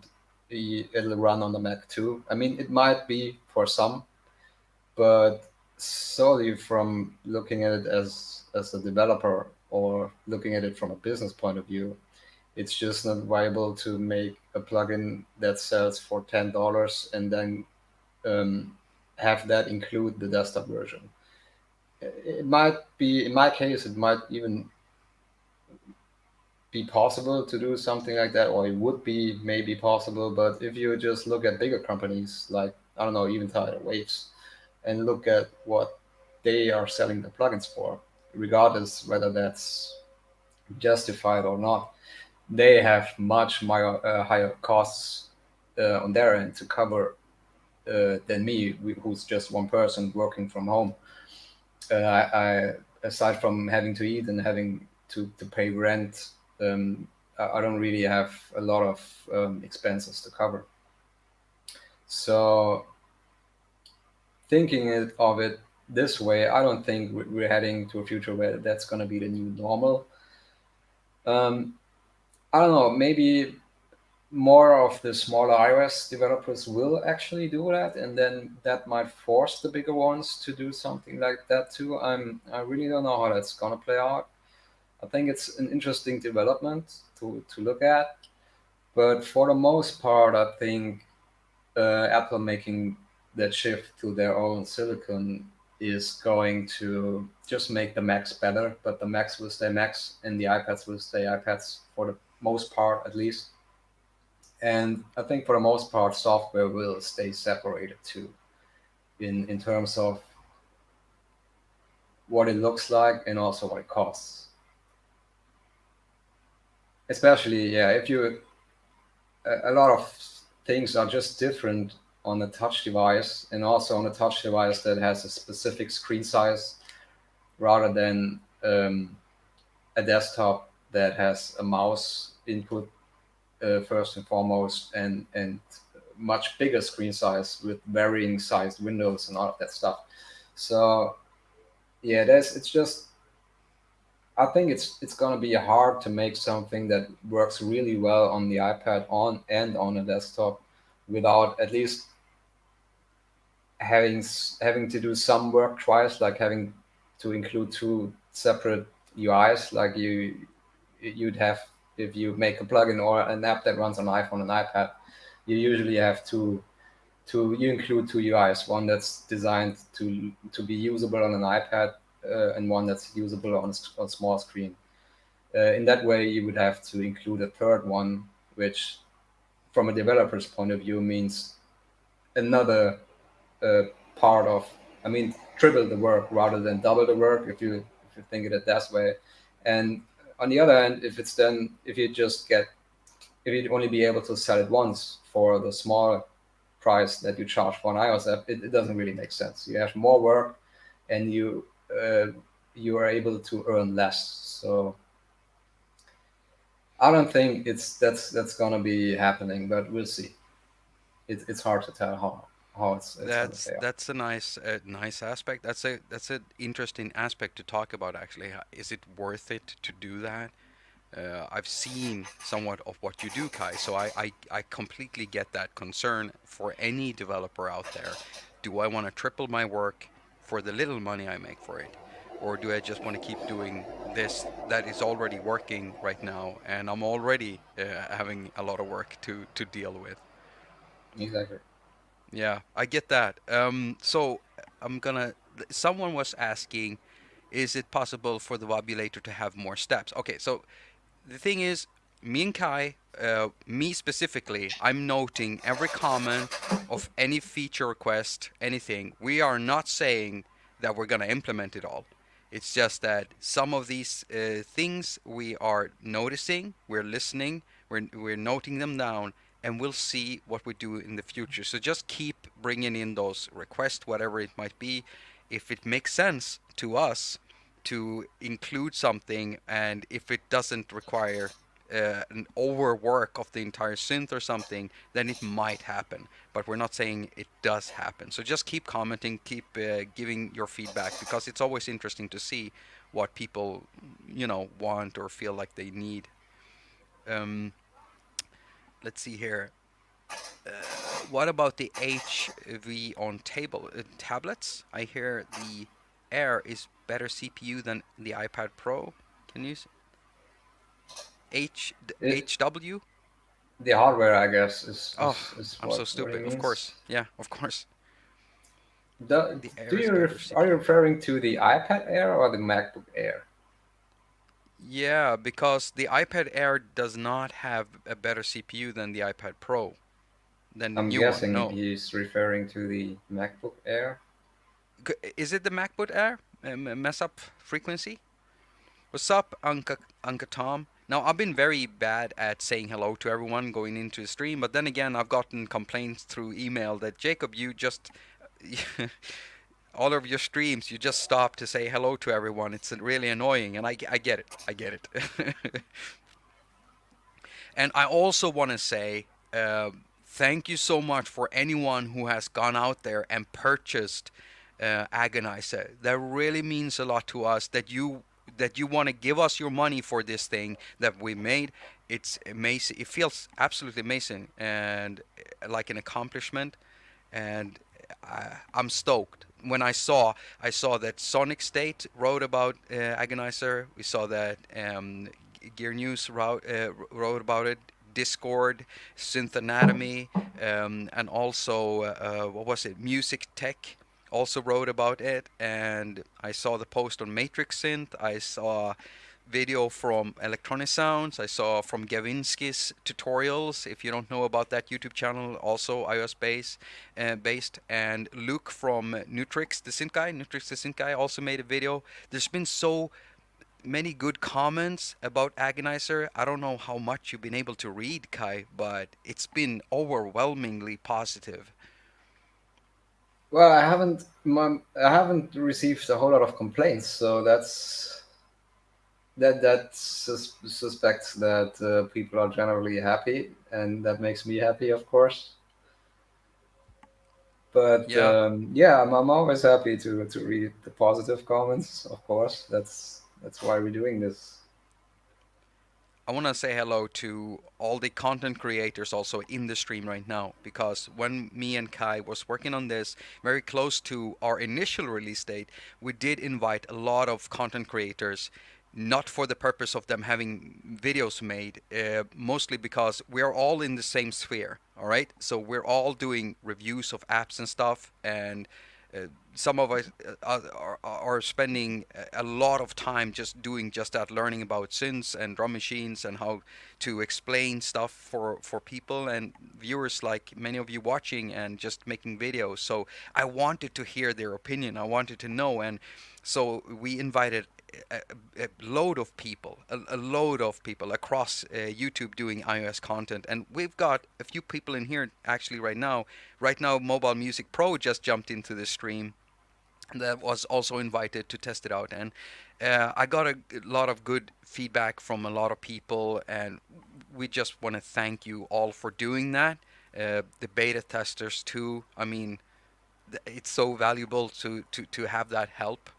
it'll run on the Mac too. I mean, it might be for some, but solely from looking at it as a developer or looking at it from a business point of view, it's just not viable to make a plugin that sells for $10 and then um, have that include the desktop version. It might be, in my case, it might even be possible to do something like that, or it would be maybe possible. But if you just look at bigger companies like, I don't know, even Tidal Waves, and look at what they are selling the plugins for, regardless whether that's justified or not, they have much higher costs on their end to cover than me, who's just one person working from home. I aside from having to eat and having to pay rent, I don't really have a lot of expenses to cover. So thinking of it this way, I don't think we're heading to a future where that's going to be the new normal. Um, I don't know. Maybe more of the smaller iOS developers will actually do that, and then that might force the bigger ones to do something like that too. I really don't know how that's gonna play out. I think it's an interesting development to look at, but for the most part, I think Apple making that shift to their own silicon is going to just make the Macs better, but the Macs will stay Macs and the iPads will stay iPads for the most part, at least. And I think for the most part, software will stay separated too, in terms of what it looks like and also what it costs. Especially, yeah, if you a lot of things are just different on a touch device and also on a touch device that has a specific screen size rather than a desktop that has a mouse input first and foremost and much bigger screen size with varying sized windows and all of that stuff. So yeah, there's it's just I think it's gonna be hard to make something that works really well on the iPad on and on a desktop without at least having to do some work twice, like having to include two separate UIs, like you'd have if you make a plugin or an app that runs on iPhone and iPad. You usually have you include two UIs, one that's designed to be usable on an iPad and one that's usable on small screen. In that way, you would have to include a third one, which, from a developer's point of view, means another uh, part of, I mean, triple the work rather than double the work if you think of it that way. And on the other hand, if you just get if you'd only be able to sell it once for the small price that you charge for an iOS app, it doesn't really make sense. You have more work, and uh, you are able to earn less. So I don't think that's gonna be happening, but we'll see. It's hard to tell how it's gonna play out. That's a nice aspect. That's an interesting aspect to talk about actually. Is it worth it to do that? I've seen somewhat of what you do, Kai, so I completely get that concern for any developer out there. Do I want to triple my work for the little money I make for it? Or do I just want to keep doing this that is already working right now and I'm already having a lot of work to deal with? Exactly. Yeah, I get that. So I'm gonna. Someone was asking, is it possible for the Wobulator to have more steps? Okay, so the thing is, me and Kai, me specifically, I'm noting every comment of any feature request, anything. We are not saying that we're going to implement it all. It's just that some of these things we are noticing, we're listening, we're noting them down, and we'll see what we do in the future. So just keep bringing in those requests, whatever it might be. If it makes sense to us, to include something, and if it doesn't require an overwork of the entire synth or something, then it might happen. But we're not saying it does happen. So just keep commenting, keep giving your feedback, because it's always interesting to see what people, want or feel like they need. Um, let's see here. What about the HV on tablets? I hear the Air is better CPU than the iPad Pro. Can you It, HW? the hardware, I guess, Oh, is I'm so what he stupid. Of means. course. Yeah, of course. The Do Air is you better are you CPU. referring to the iPad Air or the MacBook Air? Yeah, because the iPad Air does not have a better CPU than the iPad Pro, than the I'm new one. guessing No. he's referring to the MacBook Air. Is it the MacBook Air? Mess up frequency? What's up, Uncle Tom? Now, I've been very bad at saying hello to everyone going into the stream, but then again, I've gotten complaints through email that Jacob, you just all of your streams, you just stop to say hello to everyone. It's really annoying, and I get it. I get it. And I also want to say thank you so much for anyone who has gone out there and purchased Agonizer. That really means a lot to us that you want to give us your money for this thing that we made. It's amazing. It feels absolutely amazing and like an accomplishment. And I'm stoked. When I saw that Sonic State wrote about Agonizer. We saw that Gear News wrote about it. Discord, Synth Anatomy, and also what was it? Music Tech also wrote about it. And I saw the post on Matrix Synth. I saw video from Electronic Sounds. I saw from Gavinsky's tutorials. If you don't know about that YouTube channel, also iOS based. And Luke from Nutrix the Synth guy, also made a video. There's been so many good comments about Agonizer. I don't know how much you've been able to read, Kai, but it's been overwhelmingly positive. Well, I haven't received a whole lot of complaints, so that suspects that people are generally happy, and that makes me happy, of course. But Yeah, yeah, I'm always happy to read the positive comments. Of course, that's why we're doing this. I want to say hello to all the content creators also in the stream right now, because when me and Kai was working on this very close to our initial release date, we did invite a lot of content creators, not for the purpose of them having videos made, mostly because we're all in the same sphere, all right? So we're all doing reviews of apps and stuff, and uh, some of us are spending a lot of time just doing just that, learning about synths and drum machines and how to explain stuff for people and viewers like many of you watching and just making videos. So I wanted to hear their opinion. I wanted to know, and so we invited a load of people, a load of people across YouTube doing iOS content, and we've got a few people in here actually right now. Right now, Mobile Music Pro just jumped into the stream that was also invited to test it out, and I got a lot of good feedback from a lot of people, and we just want to thank you all for doing that. The beta testers too. I mean, it's so valuable to have that help.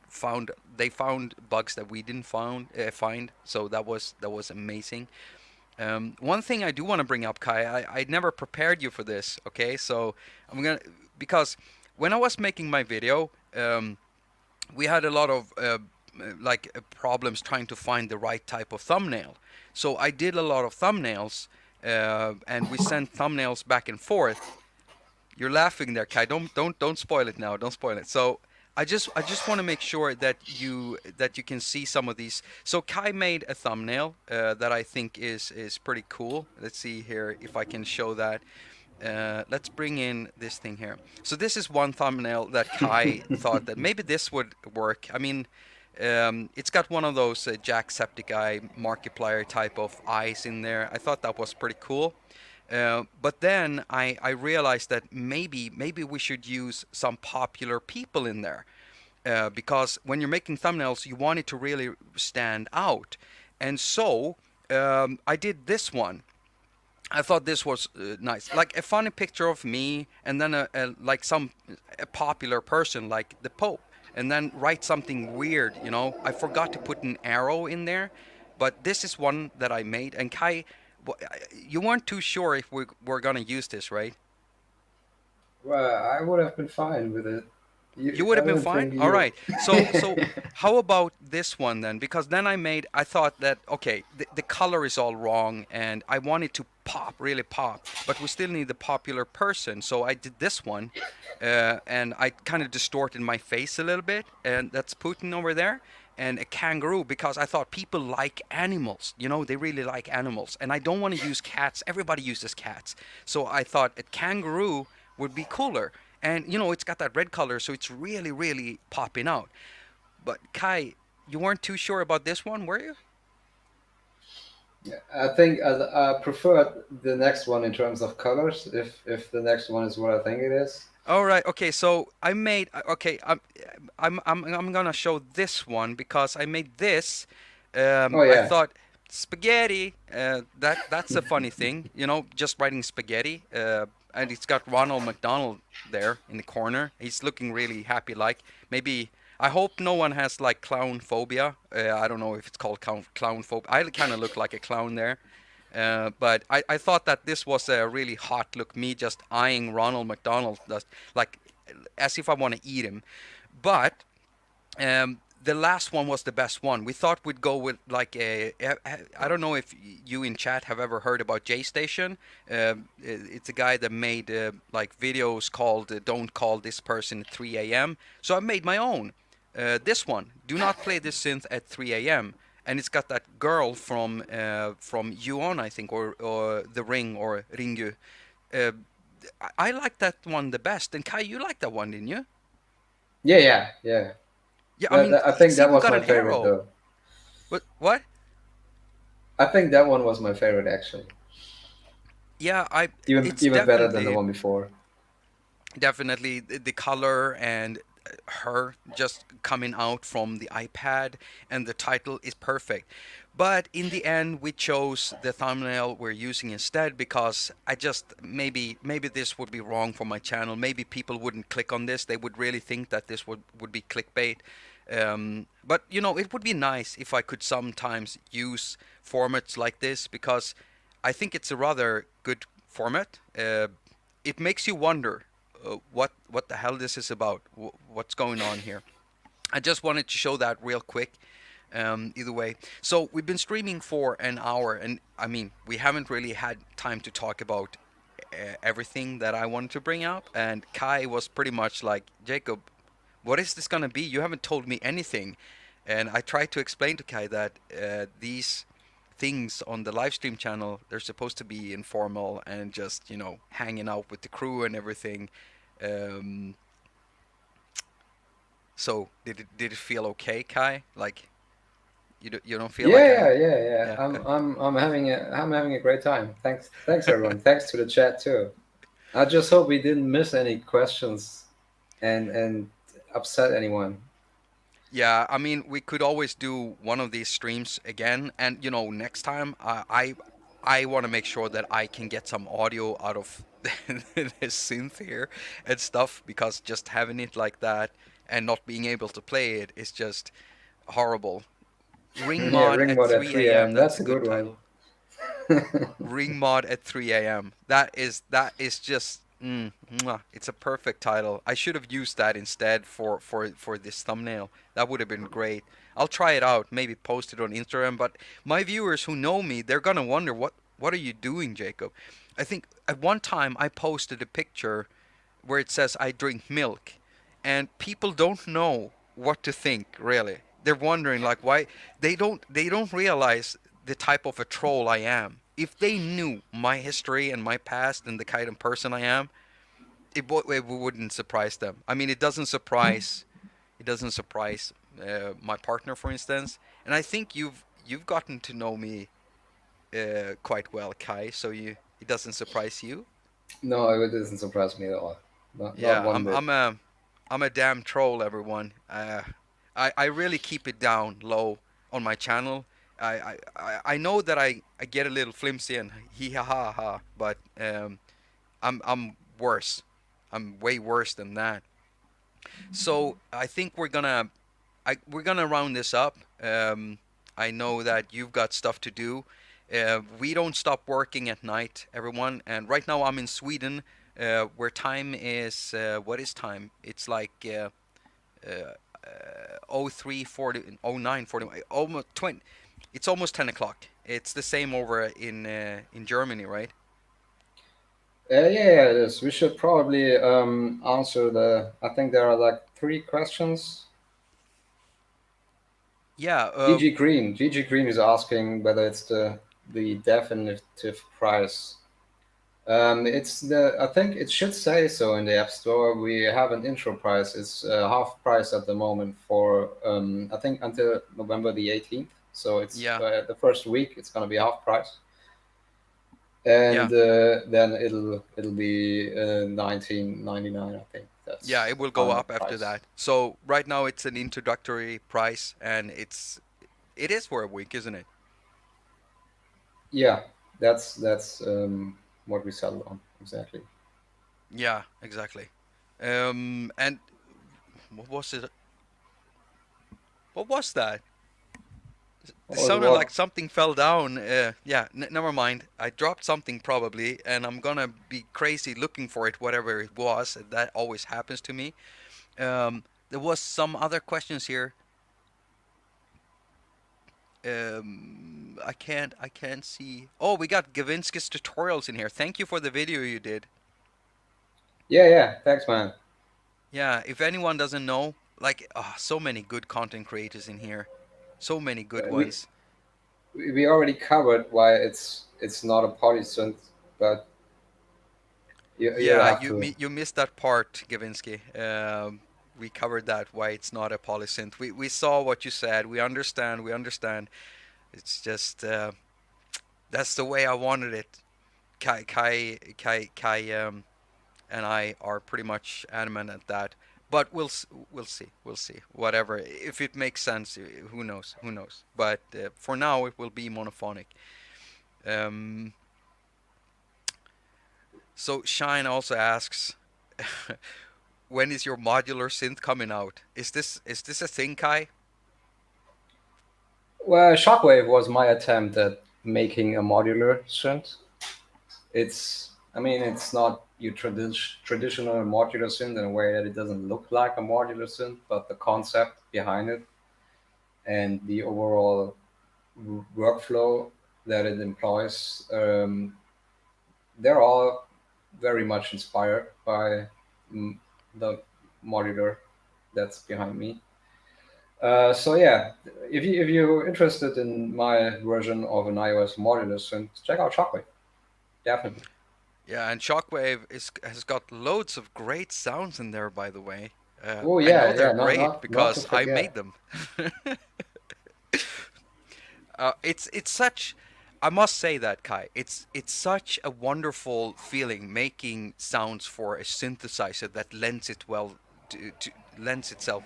Found They found bugs that we didn't find, so that was amazing. One thing I do want to bring up, Kai, I never prepared you for this. Okay, so I'm gonna because when I was making my video, we had a lot of problems trying to find the right type of thumbnail. So I did a lot of thumbnails, and we sent thumbnails back and forth. You're laughing there, Kai. Don't spoil it now. Don't spoil it. So I just want to make sure that you can see some of these. So Kai made a thumbnail that I think is pretty cool. Let's see here if I can show that. Let's bring in this thing here. So this is one thumbnail that Kai thought that maybe this would work. I mean, it's got one of those Jacksepticeye Markiplier type of eyes in there. I thought that was pretty cool. But then I realized that maybe we should use some popular people in there, because when you're making thumbnails, you want it to really stand out. And so I did this one. I thought this was nice, like a funny picture of me, and then a popular person like the Pope, and then write something weird. I forgot to put an arrow in there, but this is one that I made. And Kai, You weren't too sure if we're gonna use this, right? Well, I would have been fine with it. You would I have been don't fine. think All you. right. So how about this one then? Because then I thought that okay, the color is all wrong, and I want it to pop, really pop, but we still need the popular person. So I did this one, and I kind of distorted my face a little bit, and that's Putin over there, and a kangaroo because I thought people like animals. You know, they really like animals, and I don't want to use cats. Everybody uses cats, so I thought a kangaroo would be cooler. And it's got that red color, so it's really, really popping out. But Kai, you weren't too sure about this one, were you? Yeah, I think I prefer the next one in terms of colors. If the next one is what I think it is. All right. Okay. So I made. Okay. I'm gonna show this one because I made this. Oh I yeah. thought spaghetti. That's a funny thing. Just writing spaghetti. And it's got Ronald McDonald there in the corner. He's looking really happy. Like maybe. I hope no one has like clown phobia. I don't know if it's called clown phobia. I kind of look like a clown there. But I thought that this was a really hot look, me just eyeing Ronald McDonald, just like as if I want to eat him. But the last one was the best one. We thought we'd go with like I don't know if you in chat have ever heard about J Station. It's a guy that made like videos called "Don't Call This Person at 3 a.m." So I made my own. This one, do not play this synth at 3 a.m. And it's got that girl from Yuon, I think, or The Ring or Ringyu. Uh, I like that one the best. And Kai, you like that one, didn't you? Yeah, yeah, yeah. Yeah, I mean, I think see, that we was got my an favorite arrow. though. What? I think that one was my favorite actually. Yeah, it's Even better than the definitely one before. definitely the color and her just coming out from the iPad, and the title is perfect. But in the end, we chose the thumbnail we're using instead because I just maybe this would be wrong for my channel. Maybe people wouldn't click on this. They would really think that this would be clickbait. But it would be nice if I could sometimes use formats like this because I think it's a rather good format. It makes you wonder what the hell this is about, what's going on here. I just wanted to show that real quick. Either way, so we've been streaming for an hour, and I mean we haven't really had time to talk about everything that I wanted to bring up. And Kai was pretty much like, Jacob, what is this gonna be? You haven't told me anything. And I tried to explain to Kai that these things on the live stream channel, they're supposed to be informal and just hanging out with the crew and everything. Um, so did it feel okay, Kai? Like you don't feel like Yeah, I? yeah, yeah, yeah. Yeah. I'm having a great time. Thanks everyone. Thanks to the chat too. I just hope we didn't miss any questions and upset anyone. Yeah, I mean, we could always do one of these streams again, and next time I want to make sure that I can get some audio out of this synth here and stuff because just having it like that and not being able to play it is just horrible. Ring Yeah, mod ring at mode at 3 3 a.m. a.m. That's That's a a good good one. title. Ring mod at 3 a.m. That is just it's a perfect title. I should have used that instead for this thumbnail. That would have been great. I'll try it out, maybe post it on Instagram, but my viewers who know me, they're going to wonder what are you doing, Jacob? I think at one time I posted a picture where it says I drink milk, and people don't know what to think really. They're wondering like why they don't realize the type of a troll I am. If they knew my history and my past and the kind of person I am, it wouldn't surprise them. I mean, it doesn't surprise my partner, for instance, and I think you've gotten to know me quite well, Kai. So it doesn't surprise you. No, it doesn't surprise me at all. Not Yeah, one I'm bit. I'm a I'm a damn troll, everyone. I really keep it down low on my channel. I know that I get a little flimsy and hee ha ha ha, but I'm worse. I'm way worse than that. So I think we're gonna round this up. I know that you've got stuff to do, We don't stop working at night, everyone. And right now I'm in Sweden, where time is what is time? It's like 03:40, 09:40, almost 20. It's almost 10 o'clock. It's the same over in Germany, right? Yeah, it is. We should probably answer the. I think there are like three questions. Yeah. GG Green is asking whether it's the definitive price. It's the. I think it should say so in the App Store. We have an intro price. It's half price at the moment for I think until November the 18th. So it's Yeah. the first week. It's gonna be half price, and Yeah. then it'll be 19.99. I think Yeah. that's It the will go final up after price. that. So right now it's an introductory price, and it is for a week, isn't it? Yeah, that's what we settled on exactly. Yeah. Exactly. And what was it? What was that? It What was sounded like what? something fell down. Yeah, never mind. I dropped something probably, and I'm gonna be crazy looking for it, whatever it was. That always happens to me. There was some other questions here. I can't see. Oh, we got Gavinsky's tutorials in here. Thank you for the video you did. Yeah. Thanks, man. Yeah, if anyone doesn't know, like, so many good content creators in here. So many good Uh, we ones. we already covered why it's not a polysynth, but you Yeah, have you to. you missed that part, Gavinsky. We covered that why it's not a polysynth. We saw what you said. We understand. We understand. It's just that's the way I wanted it. Kai, and I are pretty much adamant at that. But we'll see. We'll see. Whatever. If it makes sense, who knows? Who knows? But for now, it will be monophonic. Um, so Shine also asks, when is your modular synth coming out? Is this a thing, Kai? Well, Shockwave was my attempt at making a modular synth. I mean, it's not your traditional modular synth in a way that it doesn't look like a modular synth, but the concept behind it and the overall workflow that it employs, they're all very much inspired by mm, the modular that's behind me. So yeah, if you're interested in my version of an iOS modular synth, check out Shockwave. Definitely. Yeah, and Shockwave has got loads of great sounds in there, by the way. Oh I know yeah. they're Not great not to because I made forget. them. It's such. I must say that, Kai. It's such a wonderful feeling making sounds for a synthesizer that lends itself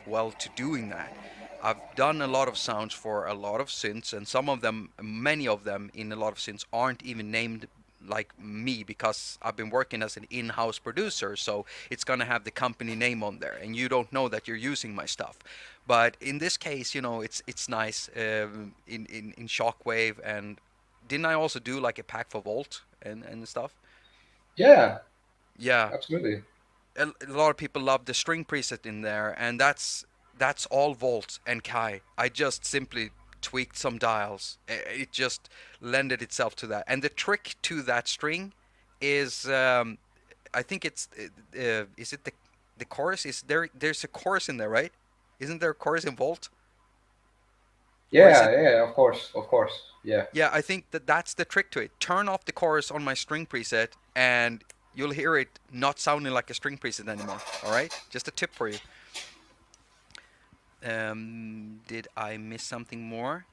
well to doing that. I've done a lot of sounds for a lot of synths, and some of them, many of them in a lot of synths aren't even named like me because I've been working as an in-house producer, so it's gonna have the company name on there, and you don't know that you're using my stuff. But in this case, it's nice in Shockwave, and didn't I also do like a pack for Volt and stuff? Yeah, Yeah, absolutely. a lot of people love the string preset in there, and that's all Volt and Kai. I just simply tweaked some dials. It just lended itself to that. And the trick to that string is, I think is it the chorus? Is there's a chorus in there, right? Isn't there a chorus in Volt? Or is it? Yeah. Of course. Yeah. Yeah, I think that's the trick to it. Turn off the chorus on my string preset, and you'll hear it not sounding like a string preset anymore. All right, just a tip for you. Did I miss something more?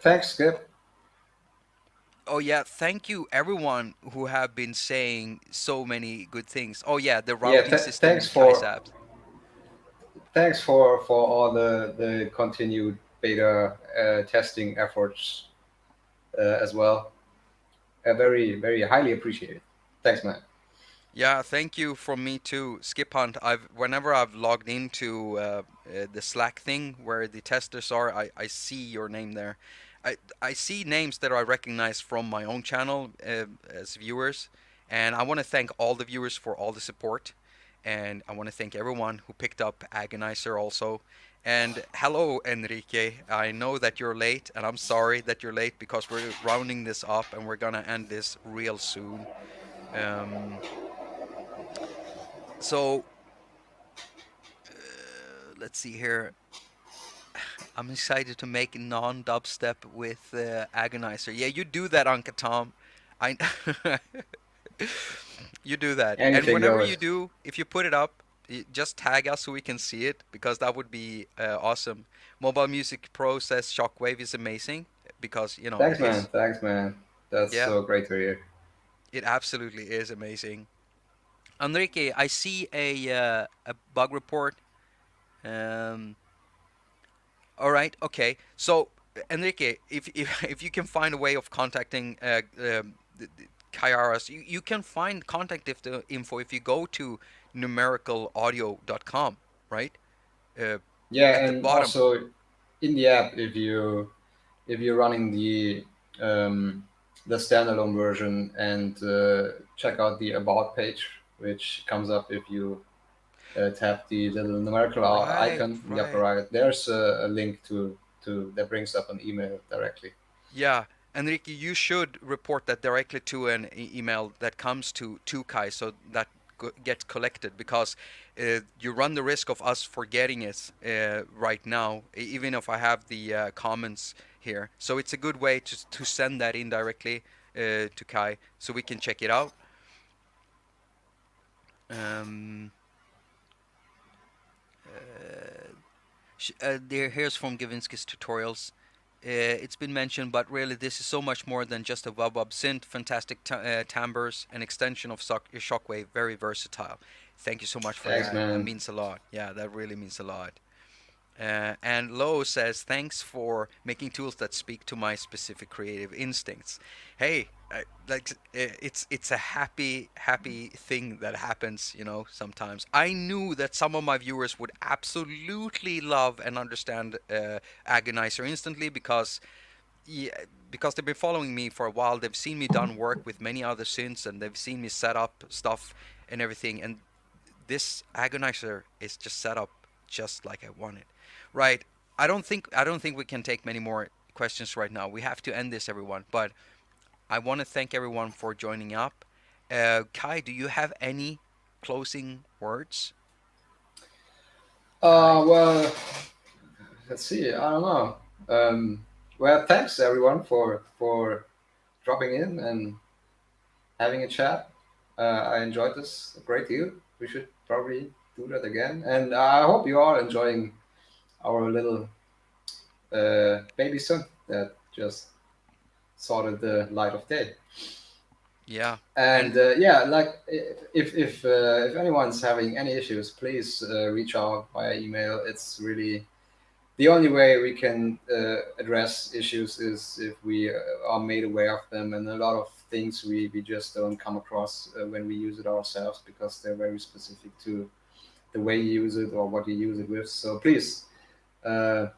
Thanks, Skip. Oh yeah, thank you everyone who have been saying so many good things. Oh yeah, the Yeah. routing system Thanks in Kai's apps. for all the continued beta testing efforts as well. Very highly appreciated. Thanks, man. Yeah, thank you from me too, Skip Hunt. Whenever I've logged into the Slack thing where the testers are, I see your name there. I see names that I recognize from my own channel as viewers, and I want to thank all the viewers for all the support, and I want to thank everyone who picked up Agonizer also. And hello, Enrique. I know that you're late, and I'm sorry that you're late because we're rounding this up and we're gonna end this real soon. Um, so let's see here. I'm excited to make non-dubstep with Agonizer. Yeah, you do that, Uncle Tom. I you do that, and Anything whenever you goes. do, if you put it up, just tag us so we can see it because that would be awesome. Mobile Music Pro says Shockwave is amazing because Thanks, it man. is. Thanks, man. That's Yeah, so great to hear. it absolutely is amazing. Enrique, I see a bug report. Um, All right. Okay. So, Enrique, if you can find a way of contacting Kairos, you can find contact info if you go to numericalaudio.com, right? Uh, Yeah, at the and bottom. also in the app, if you're running um, the standalone version and check out the about page, which comes up if you tap the little numerical Right. icon in the upper Right. right. There's a link to that brings up an email directly. Yeah, Enrique, you should report that directly to an email that comes to Kai, so that gets collected because you run the risk of us forgetting it right now, even if I have the comments here. So it's a good way to send that in directly to Kai, so we can check it out. Um, uh, here's from Gavinsky's tutorials. It's been mentioned, but really this is so much more than just a wub synth, fantastic timbres, an extension of Shockwave, very versatile. Thank you so much for Thanks, that. That man. means a lot. Yeah, that really means a lot. And Lo says, thanks for making tools that speak to my specific creative instincts. Hey, it's a happy thing that happens, sometimes. I knew that some of my viewers would absolutely love and understand Agonizer instantly yeah, because they've been following me for a while. They've seen me done work with many other synths, and they've seen me set up stuff and everything. And this agonizer is just set up just like I want it. Right. I don't think we can take many more questions right now. We have to end this, everyone. But I want to thank everyone for joining up. Kai, do you have any closing words? Kai? Well, let's see. I don't know. Well, thanks everyone for dropping in and having a chat. I enjoyed this a great deal. We should probably do that again. And I hope you are enjoying our little baby son that just saw the light of day. Yeah. And And yeah, like if anyone's having any issues, please reach out via email. It's really the only way we can address issues is if we are made aware of them, and a lot of things we just don't come across when we use it ourselves because they're very specific to the way you use it or what you use it with. So please uh,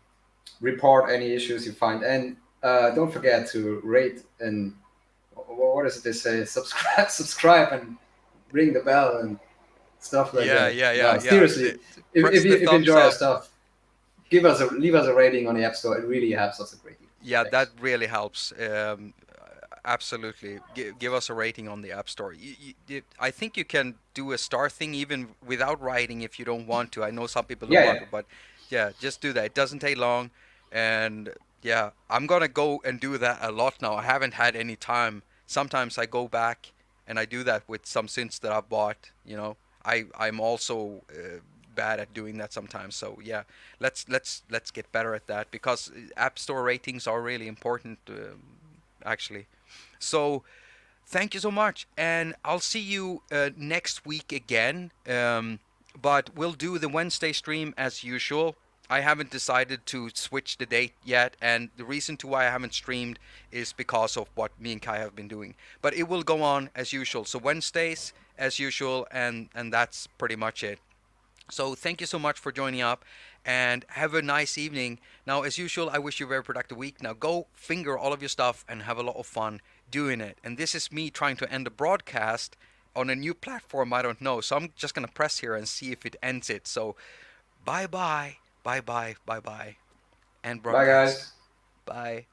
report any issues you find, and don't forget to rate and what is it they say? Subscribe, subscribe, and ring the bell and stuff like yeah, that. yeah, yeah, No, yeah. seriously, Press the if you thumbs enjoy our up. stuff, leave us a rating on the App Store. It really helps us a great deal. Yeah, that Thanks. really helps. Absolutely. Give us a rating on the App Store. I think you can do a star thing even without writing if you don't want to. I know some people don't Yeah, want yeah. to, but yeah, just do that. It doesn't take long. And yeah, I'm gonna go and do that a lot now. I haven't had any time. Sometimes I go back and I do that with some synths that I've bought. I'm also bad at doing that sometimes. So yeah, let's get better at that because App Store ratings are really important, actually. So thank you so much, and I'll see you next week again. But we'll do the Wednesday stream as usual. I haven't decided to switch the date yet, and the reason to why I haven't streamed is because of what me and Kai have been doing. But it will go on as usual. So Wednesdays as usual, and that's pretty much it. So thank you so much for joining up and have a nice evening. Now, as usual, I wish you a very productive week. Now, go finger all of your stuff and have a lot of fun doing it. And this is me trying to end the broadcast on a new platform I don't know. So I'm just going to press here and see if it ends it. So bye bye, bye bye, bye bye, and Bye, broadcast. guys. Bye.